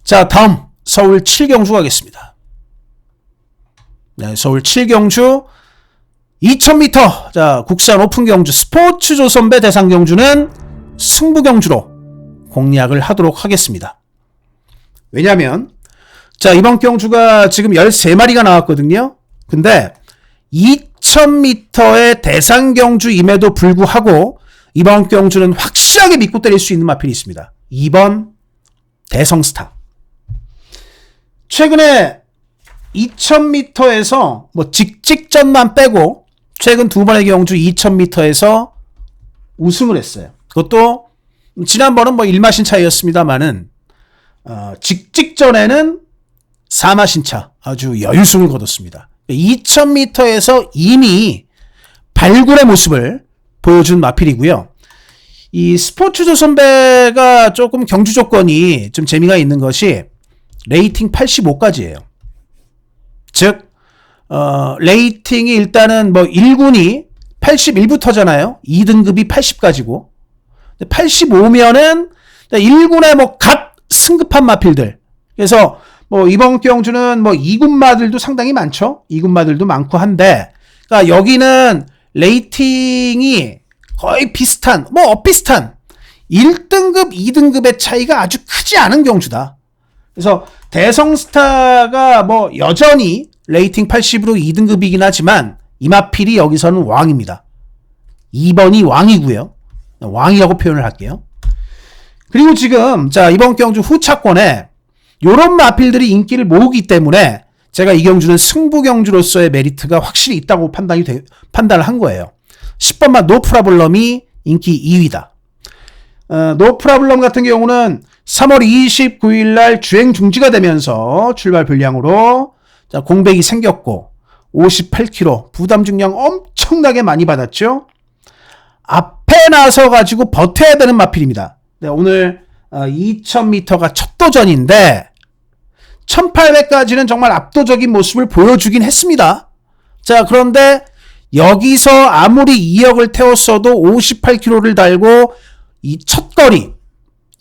자, 다음 서울 7경주 가겠습니다. 네, 서울 7경주 2000m 자, 국산 오픈 경주 스포츠 조선배 대상 경주는 승부 경주로 공략을 하도록 하겠습니다. 왜냐하면 자, 이번 경주가 지금 13마리가 나왔거든요. 근데 2000m의 대상 경주임에도 불구하고 이번 경주는 확실하게 믿고 때릴 수 있는 마필이 있습니다. 2번 대성스타. 최근에 2000m에서 뭐 직전만 빼고 최근 두 번의 경주 2000m에서 우승을 했어요. 그것도 지난번은 뭐 1마신 차이였습니다만은 직전에는 4마신 차 아주 여유승을 거뒀습니다. 2000m에서 이미 발굴의 모습을 보여준 마필이고요. 이 스포츠 조선배가 조금 경주 조건이 좀 재미가 있는 것이 레이팅 85까지예요. 즉 레이팅이 일단은 뭐 1군이 81부터잖아요. 2등급이 80까지고 85면은 1군에 뭐 갓 승급한 마필들. 그래서 뭐 이번 경주는 뭐 2군마들도 상당히 많죠. 2군마들도 많고 한데, 그러니까 여기는 레이팅이 거의 비슷한, 뭐 엇비슷한 1등급, 2등급의 차이가 아주 크지 않은 경주다. 그래서 대성스타가 뭐 여전히 레이팅 80으로 2등급이긴 하지만 이마필이 여기서는 왕입니다. 2번이 왕이고요. 왕이라고 표현을 할게요. 그리고 지금 자, 이번 경주 후차권에 요런 마필들이 인기를 모으기 때문에 제가 이 경주는 승부 경주로서의 메리트가 확실히 있다고 판단을 한 거예요. 10번마 노프라블럼이 인기 2위다. 노프라블럼 같은 경우는 3월 29일 날 주행 중지가 되면서 출발 불량으로 자, 공백이 생겼고 58km 부담 중량 엄청나게 많이 받았죠. 앞에 나서 가지고 버텨야 되는 마필입니다. 네, 오늘 2000m가 첫 도전인데 1800까지는 정말 압도적인 모습을 보여주긴 했습니다. 자, 그런데 여기서 아무리 2역을 태웠어도 58km를 달고 이 첫 거리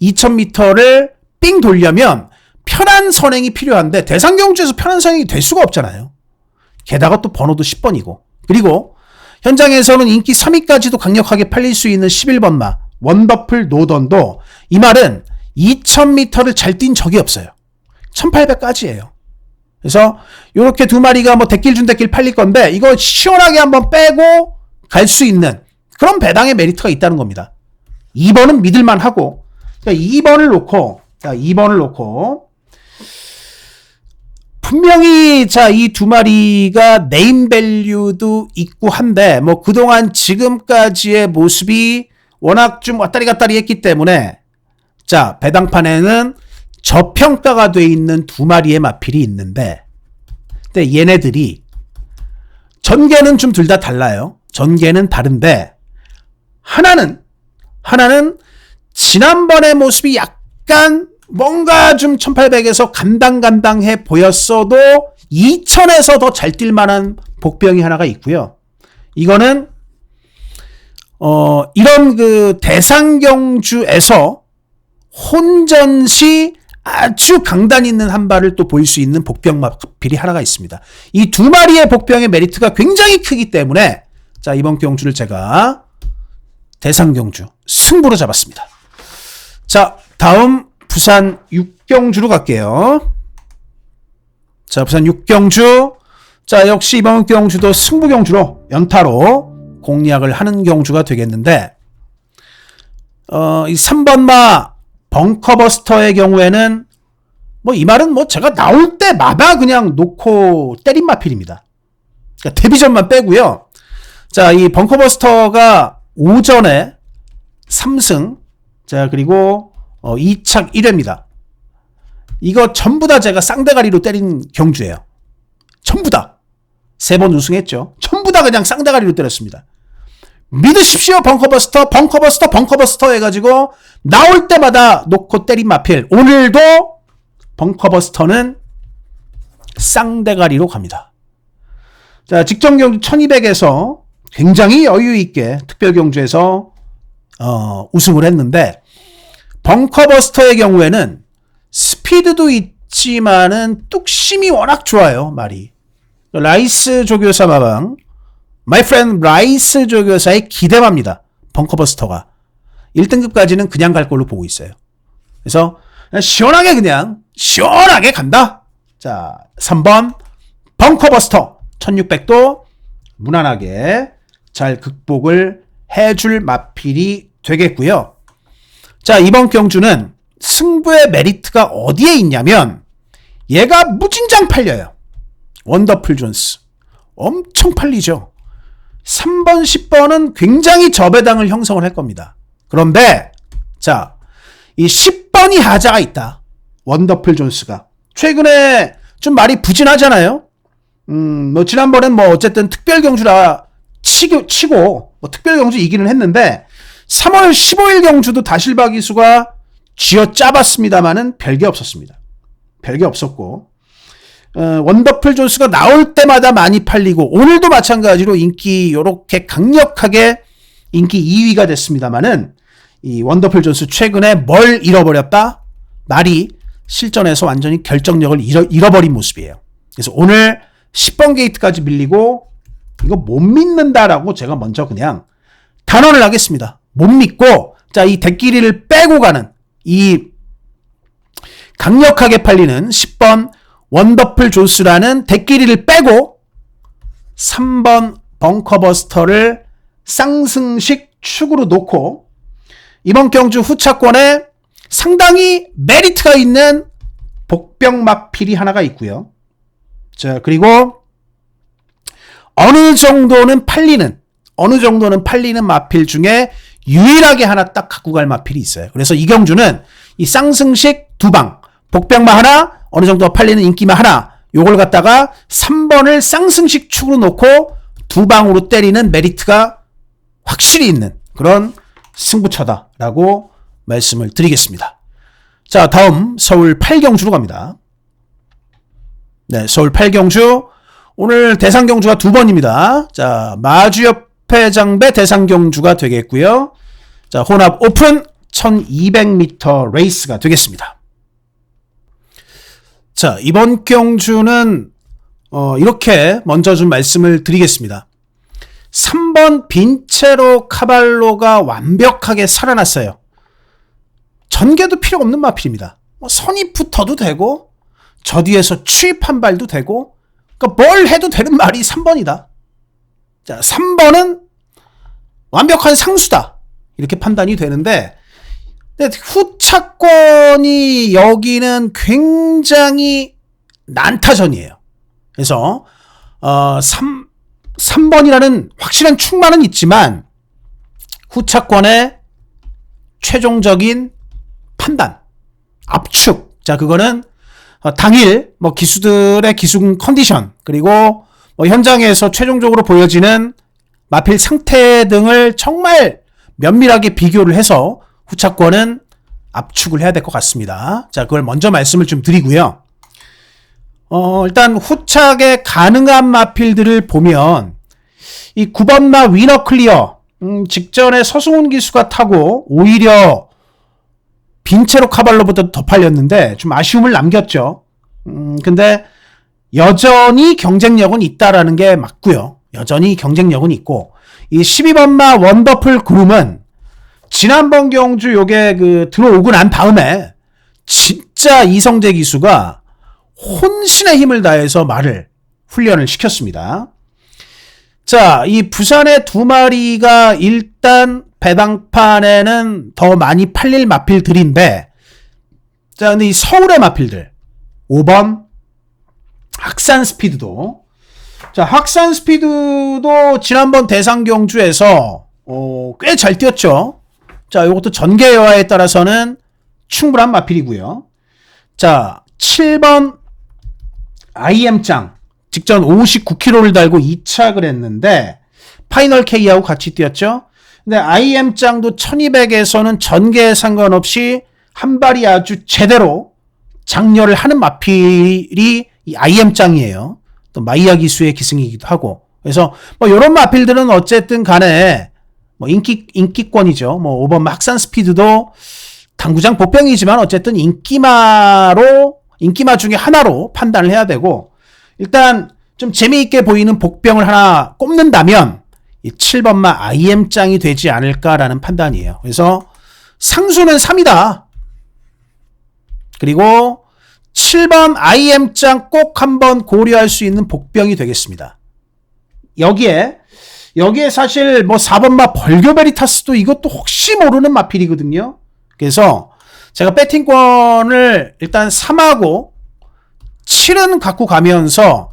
2000m를 삥 돌려면 편한 선행이 필요한데 대상 경주에서 편한 선행이 될 수가 없잖아요. 게다가 또 번호도 10번이고, 그리고 현장에서는 인기 3위까지도 강력하게 팔릴 수 있는 11번마 원더풀 노던도 이 말은 2000m를 잘 뛴 적이 없어요. 1800까지예요. 그래서 이렇게 두 마리가 뭐 대길 준 대길 팔릴 건데 이거 시원하게 한번 빼고 갈 수 있는 그런 배당의 메리트가 있다는 겁니다. 2번은 믿을만 하고, 그러니까 2번을 놓고 분명히 자, 이 두 마리가 네임 밸류도 있고 한데 뭐 그동안 지금까지의 모습이 워낙 좀 왔다리 갔다리 했기 때문에 자, 배당판에는 저평가가 돼 있는 두 마리의 마필이 있는데, 근데 얘네들이 전개는 좀 둘 다 달라요. 전개는 다른데 하나는 지난번의 모습이 약간 뭔가 좀 1800에서 간당간당해 보였어도 2000에서 더 잘 뛸 만한 복병이 하나가 있고요. 이거는 이런 그 대상 경주에서 혼전 시 아주 강단 있는 한 발을 또 보일 수 있는 복병 마필이 하나가 있습니다. 이 두 마리의 복병의 메리트가 굉장히 크기 때문에 자, 이번 경주를 제가 대상 경주 승부로 잡았습니다. 자, 다음 부산 6경주로 갈게요. 자, 부산 6경주. 자, 역시 이번 경주도 승부 경주로 연타로 공략을 하는 경주가 되겠는데, 이 3번마 벙커버스터의 경우에는 뭐 이 말은 뭐 제가 나올 때마다 그냥 놓고 때린 마필입니다. 그러니까 데뷔전만 빼고요. 자, 이 벙커버스터가 오전에 3승, 자, 그리고 2착 1회입니다. 이거 전부 다 제가 쌍대가리로 때린 경주예요. 전부 다. 3번 우승했죠. 전부 다 그냥 쌍대가리로 때렸습니다. 믿으십시오. 벙커버스터, 벙커버스터, 벙커버스터 해가지고 나올 때마다 놓고 때린 마필. 오늘도 벙커버스터는 쌍대가리로 갑니다. 자, 직전경주 1200에서 굉장히 여유있게 특별경주에서 우승을 했는데, 벙커버스터의 경우에는 스피드도 있지만은 뚝심이 워낙 좋아요. 말이. 라이스 조교사 마방, 마이 프렌드 라이스 조교사의 기대합니다. 벙커버스터가 1등급까지는 그냥 갈 걸로 보고 있어요. 그래서 시원하게 그냥 시원하게 간다. 자, 3번 벙커버스터 1600도 무난하게 잘 극복을 해줄 마필이 되겠고요. 자, 이번 경주는 승부의 메리트가 어디에 있냐면 얘가 무진장 팔려요. 원더풀 존스 엄청 팔리죠. 3번, 10번은 굉장히 저배당을 형성을 할 겁니다. 그런데 자, 이 10번이 하자가 있다. 원더풀 존스가 최근에 좀 말이 부진하잖아요. 뭐 지난번엔 뭐 어쨌든 특별경주라 치고 뭐 특별경주 이기는 했는데 3월 15일 경주도 다실바 기수가 쥐어짜봤습니다만은 별게 없었습니다. 별게 없었고, 원더풀 존스가 나올 때마다 많이 팔리고, 오늘도 마찬가지로 인기 요렇게 강력하게 인기 2위가 됐습니다만은, 이 원더풀 존스 최근에 뭘 잃어버렸다? 말이 실전에서 완전히 결정력을 잃어버린 모습이에요. 그래서 오늘 10번 게이트까지 밀리고, 이거 못 믿는다라고 제가 먼저 그냥 단언을 하겠습니다. 못 믿고, 자, 이 대끼리를 빼고 가는, 이 강력하게 팔리는 10번 원더풀 존스라는 대끼리를 빼고 3번 벙커버스터를 쌍승식 축으로 놓고 이번 경주 후차권에 상당히 메리트가 있는 복병마필이 하나가 있고요. 자, 그리고 어느 정도는 팔리는 마필 중에 유일하게 하나 딱 갖고 갈 마필이 있어요. 그래서 이 경주는 이 쌍승식 2방, 복병마 하나, 어느 정도 팔리는 인기마 하나, 요걸 갖다가 3번을 쌍승식 축으로 놓고 2방으로 때리는 메리트가 확실히 있는 그런 승부처다라고 말씀을 드리겠습니다. 자, 다음 서울 8경주로 갑니다. 네, 서울 8경주. 오늘 대상경주가 2번입니다. 자, 마주협회 장배 대상경주가 되겠고요. 자, 혼합 오픈 1200m 레이스가 되겠습니다. 자, 이번 경주는 이렇게 먼저 좀 말씀을 드리겠습니다. 3번 빈체로 카발로가 완벽하게 살아났어요. 전개도 필요 없는 마필입니다. 선입붙어도 되고 저 뒤에서 추입 한 발도 되고, 그러니까 뭘 해도 되는 말이 3번이다. 자, 3번은 완벽한 상수다. 이렇게 판단이 되는데, 후차권이 여기는 굉장히 난타전이에요. 그래서 3번이라는 확실한 축만은 있지만 후차권의 최종적인 판단, 압축. 자, 그거는 당일 뭐 기수들의 기수 컨디션, 그리고 뭐 현장에서 최종적으로 보여지는 마필 상태 등을 정말 면밀하게 비교를 해서 후차권은 압축을 해야 될 것 같습니다. 자, 그걸 먼저 말씀을 좀 드리고요. 일단 후착에 가능한 마필들을 보면 이 9번마 위너 클리어, 직전에 서승훈 기수가 타고 오히려 빈체로 카발로보다 더 팔렸는데 좀 아쉬움을 남겼죠. 근데 여전히 경쟁력은 있다라는 게 맞고요. 여전히 경쟁력은 있고, 이 12번마 원더풀 그룹은 지난번 경주 요게 들어오고 난 다음에 진짜 이성재 기수가 혼신의 힘을 다해서 훈련을 시켰습니다. 자, 이 부산의 2마리가 일단 배당판에는 더 많이 팔릴 마필들인데, 자, 근데 이 서울의 마필들 5번 학산 스피드도, 자, 학산 스피드도 지난번 대상 경주에서 꽤 잘 뛰었죠. 자, 이것도 전개 여하에 따라서는 충분한 마필이고요. 자, 7번 IM짱 직전 59km를 달고 2착을 했는데 파이널 K하고 같이 뛰었죠. 근데 IM짱도 1200에서는 전개에 상관없이 한 발이 아주 제대로 장렬을 하는 마필이 이 IM짱이에요. 또 마이야 기수의 기승이기도 하고. 그래서 뭐 이런 마필들은 어쨌든 간에 뭐 인기권이죠. 뭐 5번 막산 스피드도 당구장 복병이지만 어쨌든 인기마 중에 하나로 판단을 해야 되고, 일단 좀 재미있게 보이는 복병을 하나 꼽는다면 이 7번마 IM짱이 되지 않을까라는 판단이에요. 그래서 상수는 3이다. 그리고 7번 IM짱 꼭 한번 고려할 수 있는 복병이 되겠습니다. 여기에 사실 뭐 4번마 벌교베리타스도 이것도 혹시 모르는 마필이거든요. 그래서 제가 배팅권을 일단 3하고 7은 갖고 가면서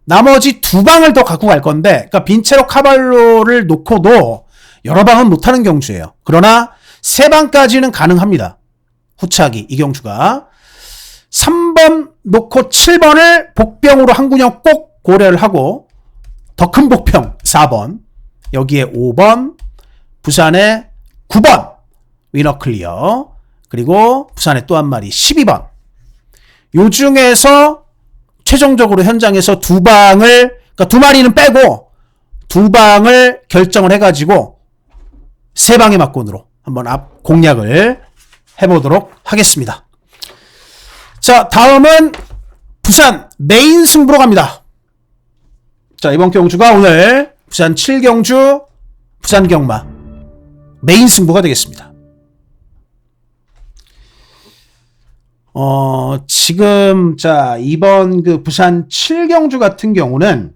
나머지 2방을 더 갖고 갈 건데, 그러니까 빈체로 카발로를 놓고도 여러 방은 못하는 경주예요. 그러나 3방까지는 가능합니다. 후차기 이 경주가 3번 놓고 7번을 복병으로 한 군형 꼭 고려를 하고 더 큰 복병 4번, 여기에 5번, 부산에 9번 위너 클리어, 그리고 부산에 또 한 마리 12번. 요 중에서 최종적으로 현장에서 2방을, 그러니까 2마리는 빼고 2방을 결정을 해가지고 3방의 막권으로 한번 앞 공략을 해보도록 하겠습니다. 자, 다음은 부산 메인 승부로 갑니다. 자, 이번 경주가 오늘 부산 7경주 부산 경마 메인 승부가 되겠습니다. 지금 자, 이번 그 부산 7경주 같은 경우는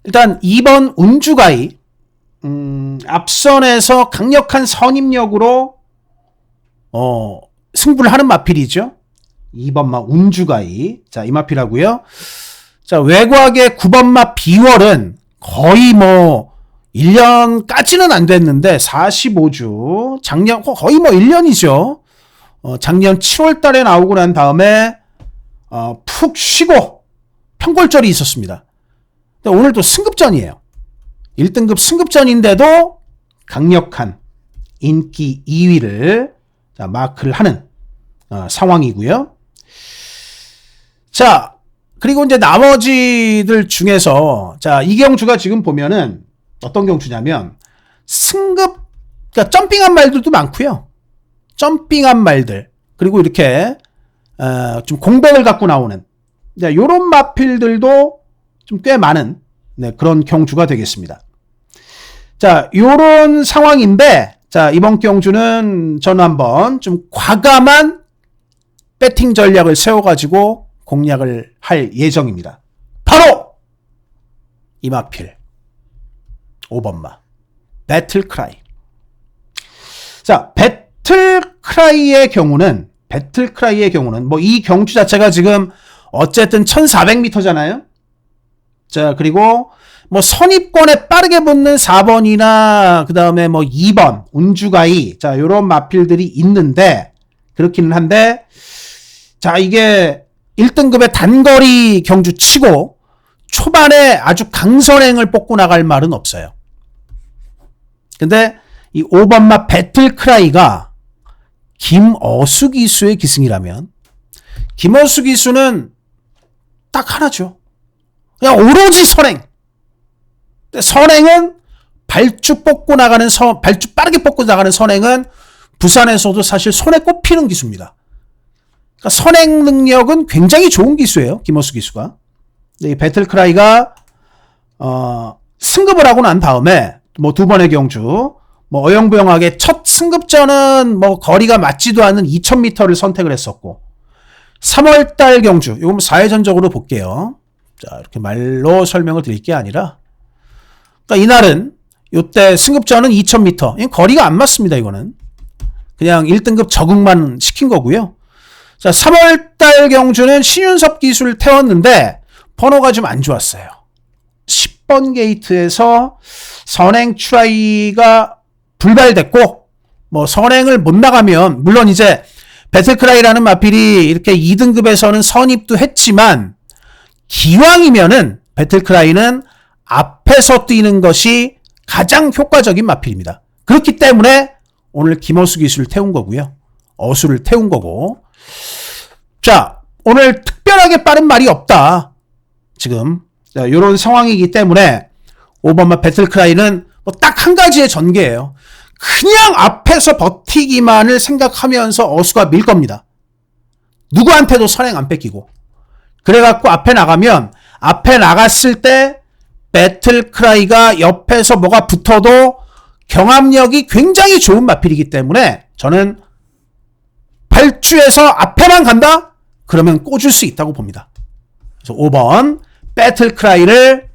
일단 2번 운주가이 앞선에서 강력한 선임력으로 승부를 하는 마필이죠. 2번마 운주가이. 자, 이 마필하고요. 자, 외곽의 9번마 비월은 거의 뭐 1년까지는 안 됐는데 45주 작년 거의 뭐 1년이죠. 작년 7월 달에 나오고 난 다음에 푹 쉬고 평골절이 있었습니다. 근데 오늘 또 승급전이에요. 1등급 승급전인데도 강력한 인기 2위를 마크를 하는 상황이고요. 자, 그리고 이제 나머지들 중에서 자, 이 경주가 지금 보면은 어떤 경주냐면 승급, 그러니까 점핑한 말들도 많고요. 점핑한 말들, 그리고 이렇게 좀 공백을 갖고 나오는 요런 마필들도 좀 꽤 많은 그런 경주가 되겠습니다. 자, 요런 상황인데, 자, 이번 경주는 저는 한번 좀 과감한 배팅 전략을 세워가지고 공략을 할 예정입니다. 바로 이 마필 5번마 배틀크라이. 자, 배틀크라이의 경우는 뭐 이 경주 자체가 지금 어쨌든 1400m잖아요. 자, 그리고 뭐 선입권에 빠르게 붙는 4번이나 그 다음에 뭐 2번 운주가이, 자, 요런 마필들이 있는데, 그렇기는 한데, 자, 이게 1등급의 단거리 경주 치고 초반에 아주 강선행을 뽑고 나갈 말은 없어요. 근데 이 5번마 배틀크라이가 김어수 기수의 기승이라면, 김어수 기수는 딱 하나죠. 그냥 오로지 선행. 선행은 발주 빠르게 뽑고 나가는 선행은 부산에서도 사실 손에 꼽히는 기수입니다. 그러니까 선행 능력은 굉장히 좋은 기수예요. 김어수 기수가. 이 배틀크라이가 승급을 하고 난 다음에 뭐 2번의 경주, 뭐 어영부영하게 첫 승급전은 뭐 거리가 맞지도 않는 2000m를 선택을 했었고, 3월달 경주, 이건 4회전적으로 볼게요. 자, 이렇게 말로 설명을 드릴 게 아니라, 그러니까 이날은 요때 승급전은 2000m. 이 거리가 안 맞습니다. 이거는 그냥 1등급 적응만 시킨 거고요. 자, 3월달 경주는 신윤섭 기수를 태웠는데 번호가 좀 안 좋았어요. 10번 게이트에서 선행 트라이가 불발됐고 뭐 선행을 못 나가면 물론 이제 배틀크라이라는 마필이 이렇게 2등급에서는 선입도 했지만 기왕이면은 배틀크라이는 앞에서 뛰는 것이 가장 효과적인 마필입니다. 그렇기 때문에 오늘 김어수 기수를 태운 거고요. 어수를 태운 거고. 자, 오늘 특별하게 빠른 말이 없다. 지금 이런 상황이기 때문에 5번마 배틀크라이는 뭐 딱 한 가지의 전개예요. 그냥 앞에서 버티기만을 생각하면서 어수가 밀 겁니다. 누구한테도 선행 안 뺏기고. 그래갖고 앞에 나가면 앞에 나갔을 때 배틀크라이가 옆에서 뭐가 붙어도 경합력이 굉장히 좋은 마필이기 때문에 저는 발주해서 앞에만 간다? 그러면 꽂을 수 있다고 봅니다. 그래서 5번 배틀크라이를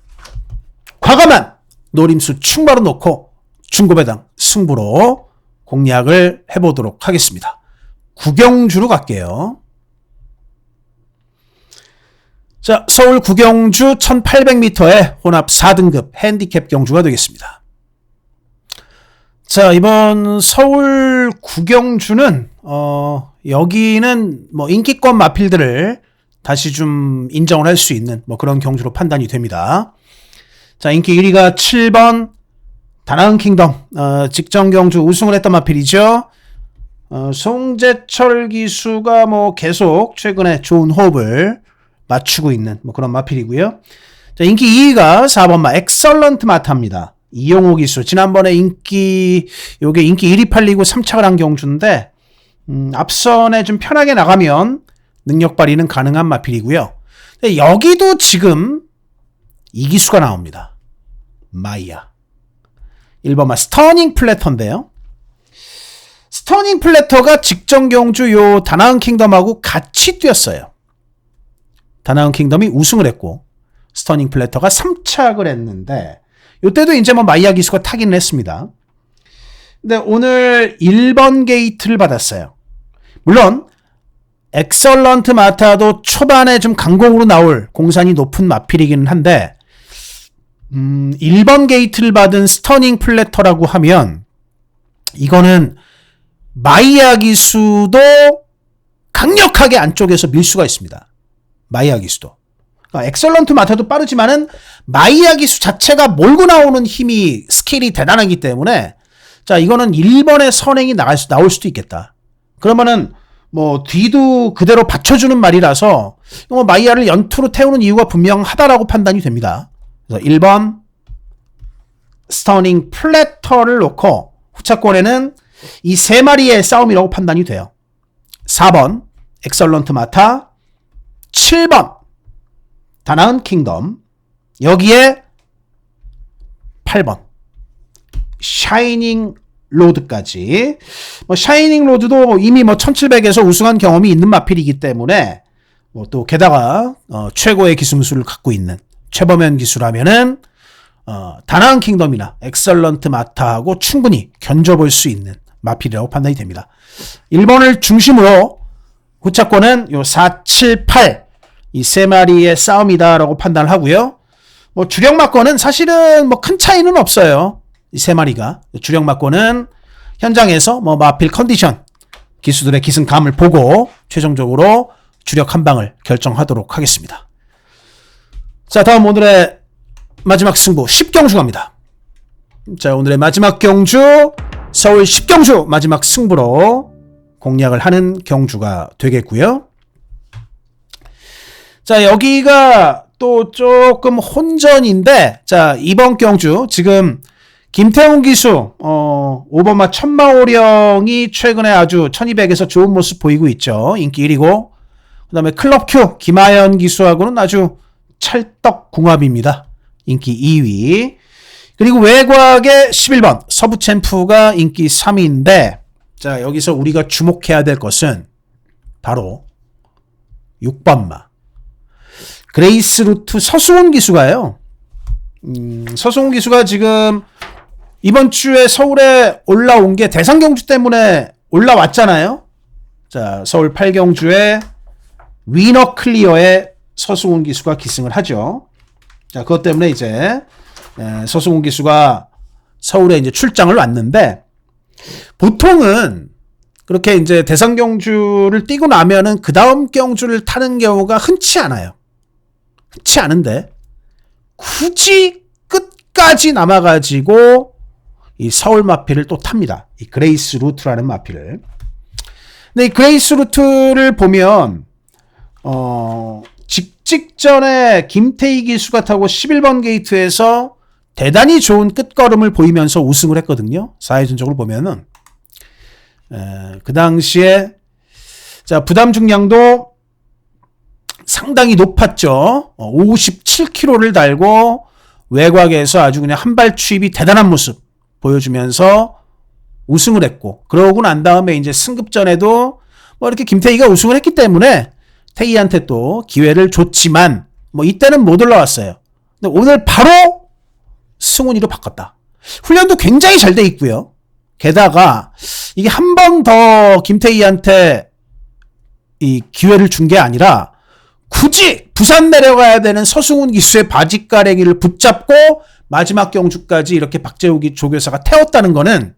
과감한 노림수 충바로 놓고 중고배당 승부로 공략을 해보도록 하겠습니다. 구경주로 갈게요. 자, 서울 구경주 1800m의 혼합 4등급 핸디캡 경주가 되겠습니다. 자, 이번 서울 구경주는 여기는 뭐 인기권 마필들을 다시 좀 인정을 할 수 있는 뭐 그런 경주로 판단이 됩니다. 자, 인기 1위가 7번 다나은 킹덤, 직전 경주 우승을 했던 마필이죠. 송재철 기수가 뭐 계속 최근에 좋은 호흡을 맞추고 있는 뭐 그런 마필이고요. 자, 인기 2위가 4번마 엑설런트 마타입니다. 이용호 기수. 지난번에 요게 인기 1위 팔리고 3착을 한 경주인데, 앞선에 좀 편하게 나가면 능력 발휘는 가능한 마필이고요. 여기도 지금 이 기수가 나옵니다. 마이야. 1번마 스터닝 플래터인데요. 스터닝 플래터가 직전 경주 요 다나은 킹덤하고 같이 뛰었어요. 다나은 킹덤이 우승을 했고 스터닝 플래터가 3착을 했는데 요때도 이제 뭐 마이야 기수가 타기는 했습니다. 근데 오늘 1번 게이트를 받았어요. 물론 엑설런트 마타도 초반에 좀 강공으로 나올 공산이 높은 마필이기는 한데 1번 게이트를 받은 스터닝 플래터라고 하면 이거는 마이야 기수도 강력하게 안쪽에서 밀 수가 있습니다. 마이야 기수도. 그러니까 엑설런트 마타도 빠르지만은 마이야 기수 자체가 몰고 나오는 힘이 스케일이 대단하기 때문에 자, 이거는 1번의 선행이 나올 수도 있겠다. 그러면은 뭐 뒤도 그대로 받쳐주는 말이라서 뭐 마이야를 연투로 태우는 이유가 분명하다라고 판단이 됩니다. 그래서 1번 스터닝 플래터를 놓고 후차권에는 이 세 마리의 싸움이라고 판단이 돼요. 4번 엑설런트 마타, 7번 다나은 킹덤, 여기에 8번 샤이닝 로드까지. 뭐 샤이닝 로드도 이미 뭐 1700에서 우승한 경험이 있는 마필이기 때문에 뭐 또 게다가 최고의 기승수를 갖고 있는 최범현 기수라면은 다나은 킹덤이나 엑설런트 마타하고 충분히 견뎌볼 수 있는 마필이라고 판단이 됩니다. 1번을 중심으로 후차권은 요 4, 7, 8 이 세 마리의 싸움이다라고 판단을 하고요. 뭐 주력 막권은 사실은 뭐 큰 차이는 없어요. 이 세 마리가. 주력 막권은 현장에서 뭐 마필 컨디션, 기수들의 기승감을 보고 최종적으로 주력 한 방을 결정하도록 하겠습니다. 자, 다음 오늘의 마지막 승부 10경주 갑니다. 자, 오늘의 마지막 경주 서울 10경주 마지막 승부로 공략을 하는 경주가 되겠고요. 자, 여기가 또 조금 혼전인데 자, 이번 경주 지금 김태훈 기수 5번마 천마오령이 최근에 아주 1200에서 좋은 모습 보이고 있죠. 인기 1위고 그 다음에 클럽큐 김하연 기수하고는 아주 찰떡궁합입니다. 인기 2위. 그리고 외곽의 11번 서부챔프가 인기 3위인데 자, 여기서 우리가 주목해야 될 것은 바로 6번마 그레이스 루트 서승훈 기수가요. 서승훈 기수가 지금 이번 주에 서울에 올라온 게 대상 경주 때문에 올라왔잖아요. 자, 서울 8경주에 위너 클리어에 서승훈 기수가 기승을 하죠. 자, 그것 때문에 이제 서승훈 기수가 서울에 이제 출장을 왔는데 보통은 그렇게 이제 대선 경주를 뛰고 나면은 그 다음 경주를 타는 경우가 흔치 않아요. 흔치 않은데 굳이 끝까지 남아가지고 이 서울 마필을 또 탑니다. 이 그레이스 루트라는 마필을. 근데 이 그레이스 루트를 보면 직전에 김태희 기수가 타고 11번 게이트에서 대단히 좋은 끝걸음을 보이면서 우승을 했거든요. 4회 전적으로 보면은 그 당시에 자 부담 중량도 상당히 높았죠. 57kg를 달고 외곽에서 아주 그냥 한발 추입이 대단한 모습 보여주면서 우승을 했고, 그러고 난 다음에 이제 승급전에도 뭐 이렇게 김태희가 우승을 했기 때문에 태희한테 또 기회를 줬지만 뭐 이때는 못 올라왔어요. 근데 오늘 바로 승훈이로 바꿨다. 훈련도 굉장히 잘 돼 있고요. 게다가 이게 한 번 더 김태희한테 이 기회를 준 게 아니라 굳이 부산 내려가야 되는 서승훈 기수의 바지가랭이를 붙잡고 마지막 경주까지 이렇게 박재욱이 조교사가 태웠다는 거는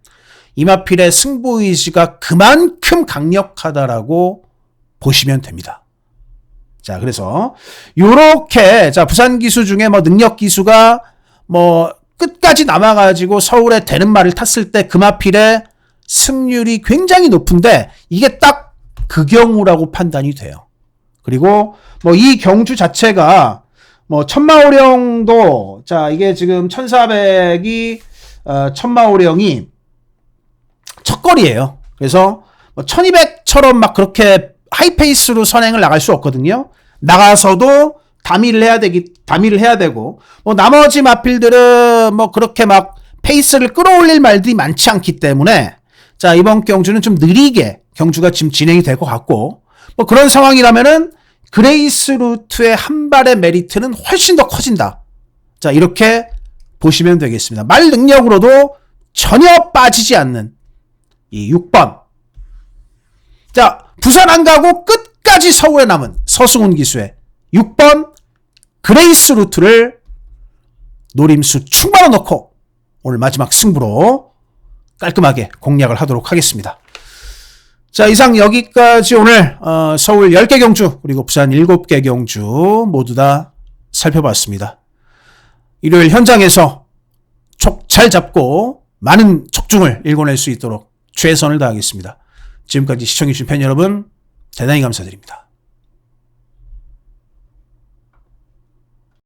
이마필의 승부의지가 그만큼 강력하다라고 보시면 됩니다. 자, 그래서 요렇게 자 부산 기수 중에 뭐 능력 기수가 뭐 끝까지 남아가지고 서울에 되는 말을 탔을 때 금하필의 승률이 굉장히 높은데 이게 딱 그 경우라고 판단이 돼요. 그리고 뭐 이 경주 자체가 뭐 천마오령도 자 이게 지금 1400이 천마오령이 첫 거리예요. 그래서 뭐 1200처럼 막 그렇게 하이페이스로 선행을 나갈 수 없거든요. 나가서도 다미를 해야 되고 뭐 나머지 마필들은 뭐 그렇게 막 페이스를 끌어올릴 말들이 많지 않기 때문에 자 이번 경주는 좀 느리게 경주가 지금 진행이 될 것 같고 뭐 그런 상황이라면은 그레이스 루트의 한 발의 메리트는 훨씬 더 커진다. 자 이렇게 보시면 되겠습니다. 말 능력으로도 전혀 빠지지 않는 이 6번. 자 부산 안 가고 끝까지 서울에 남은 서승훈 기수의 6번 그레이스 루트를 노림수 충만히 넣고 오늘 마지막 승부로 깔끔하게 공략을 하도록 하겠습니다. 자 이상 여기까지 오늘 서울 10개 경주 그리고 부산 7개 경주 모두 다 살펴봤습니다. 일요일 현장에서 촉 잘 잡고 많은 적중을 일궈낼 수 있도록 최선을 다하겠습니다. 지금까지 시청해주신 팬 여러분 대단히 감사드립니다.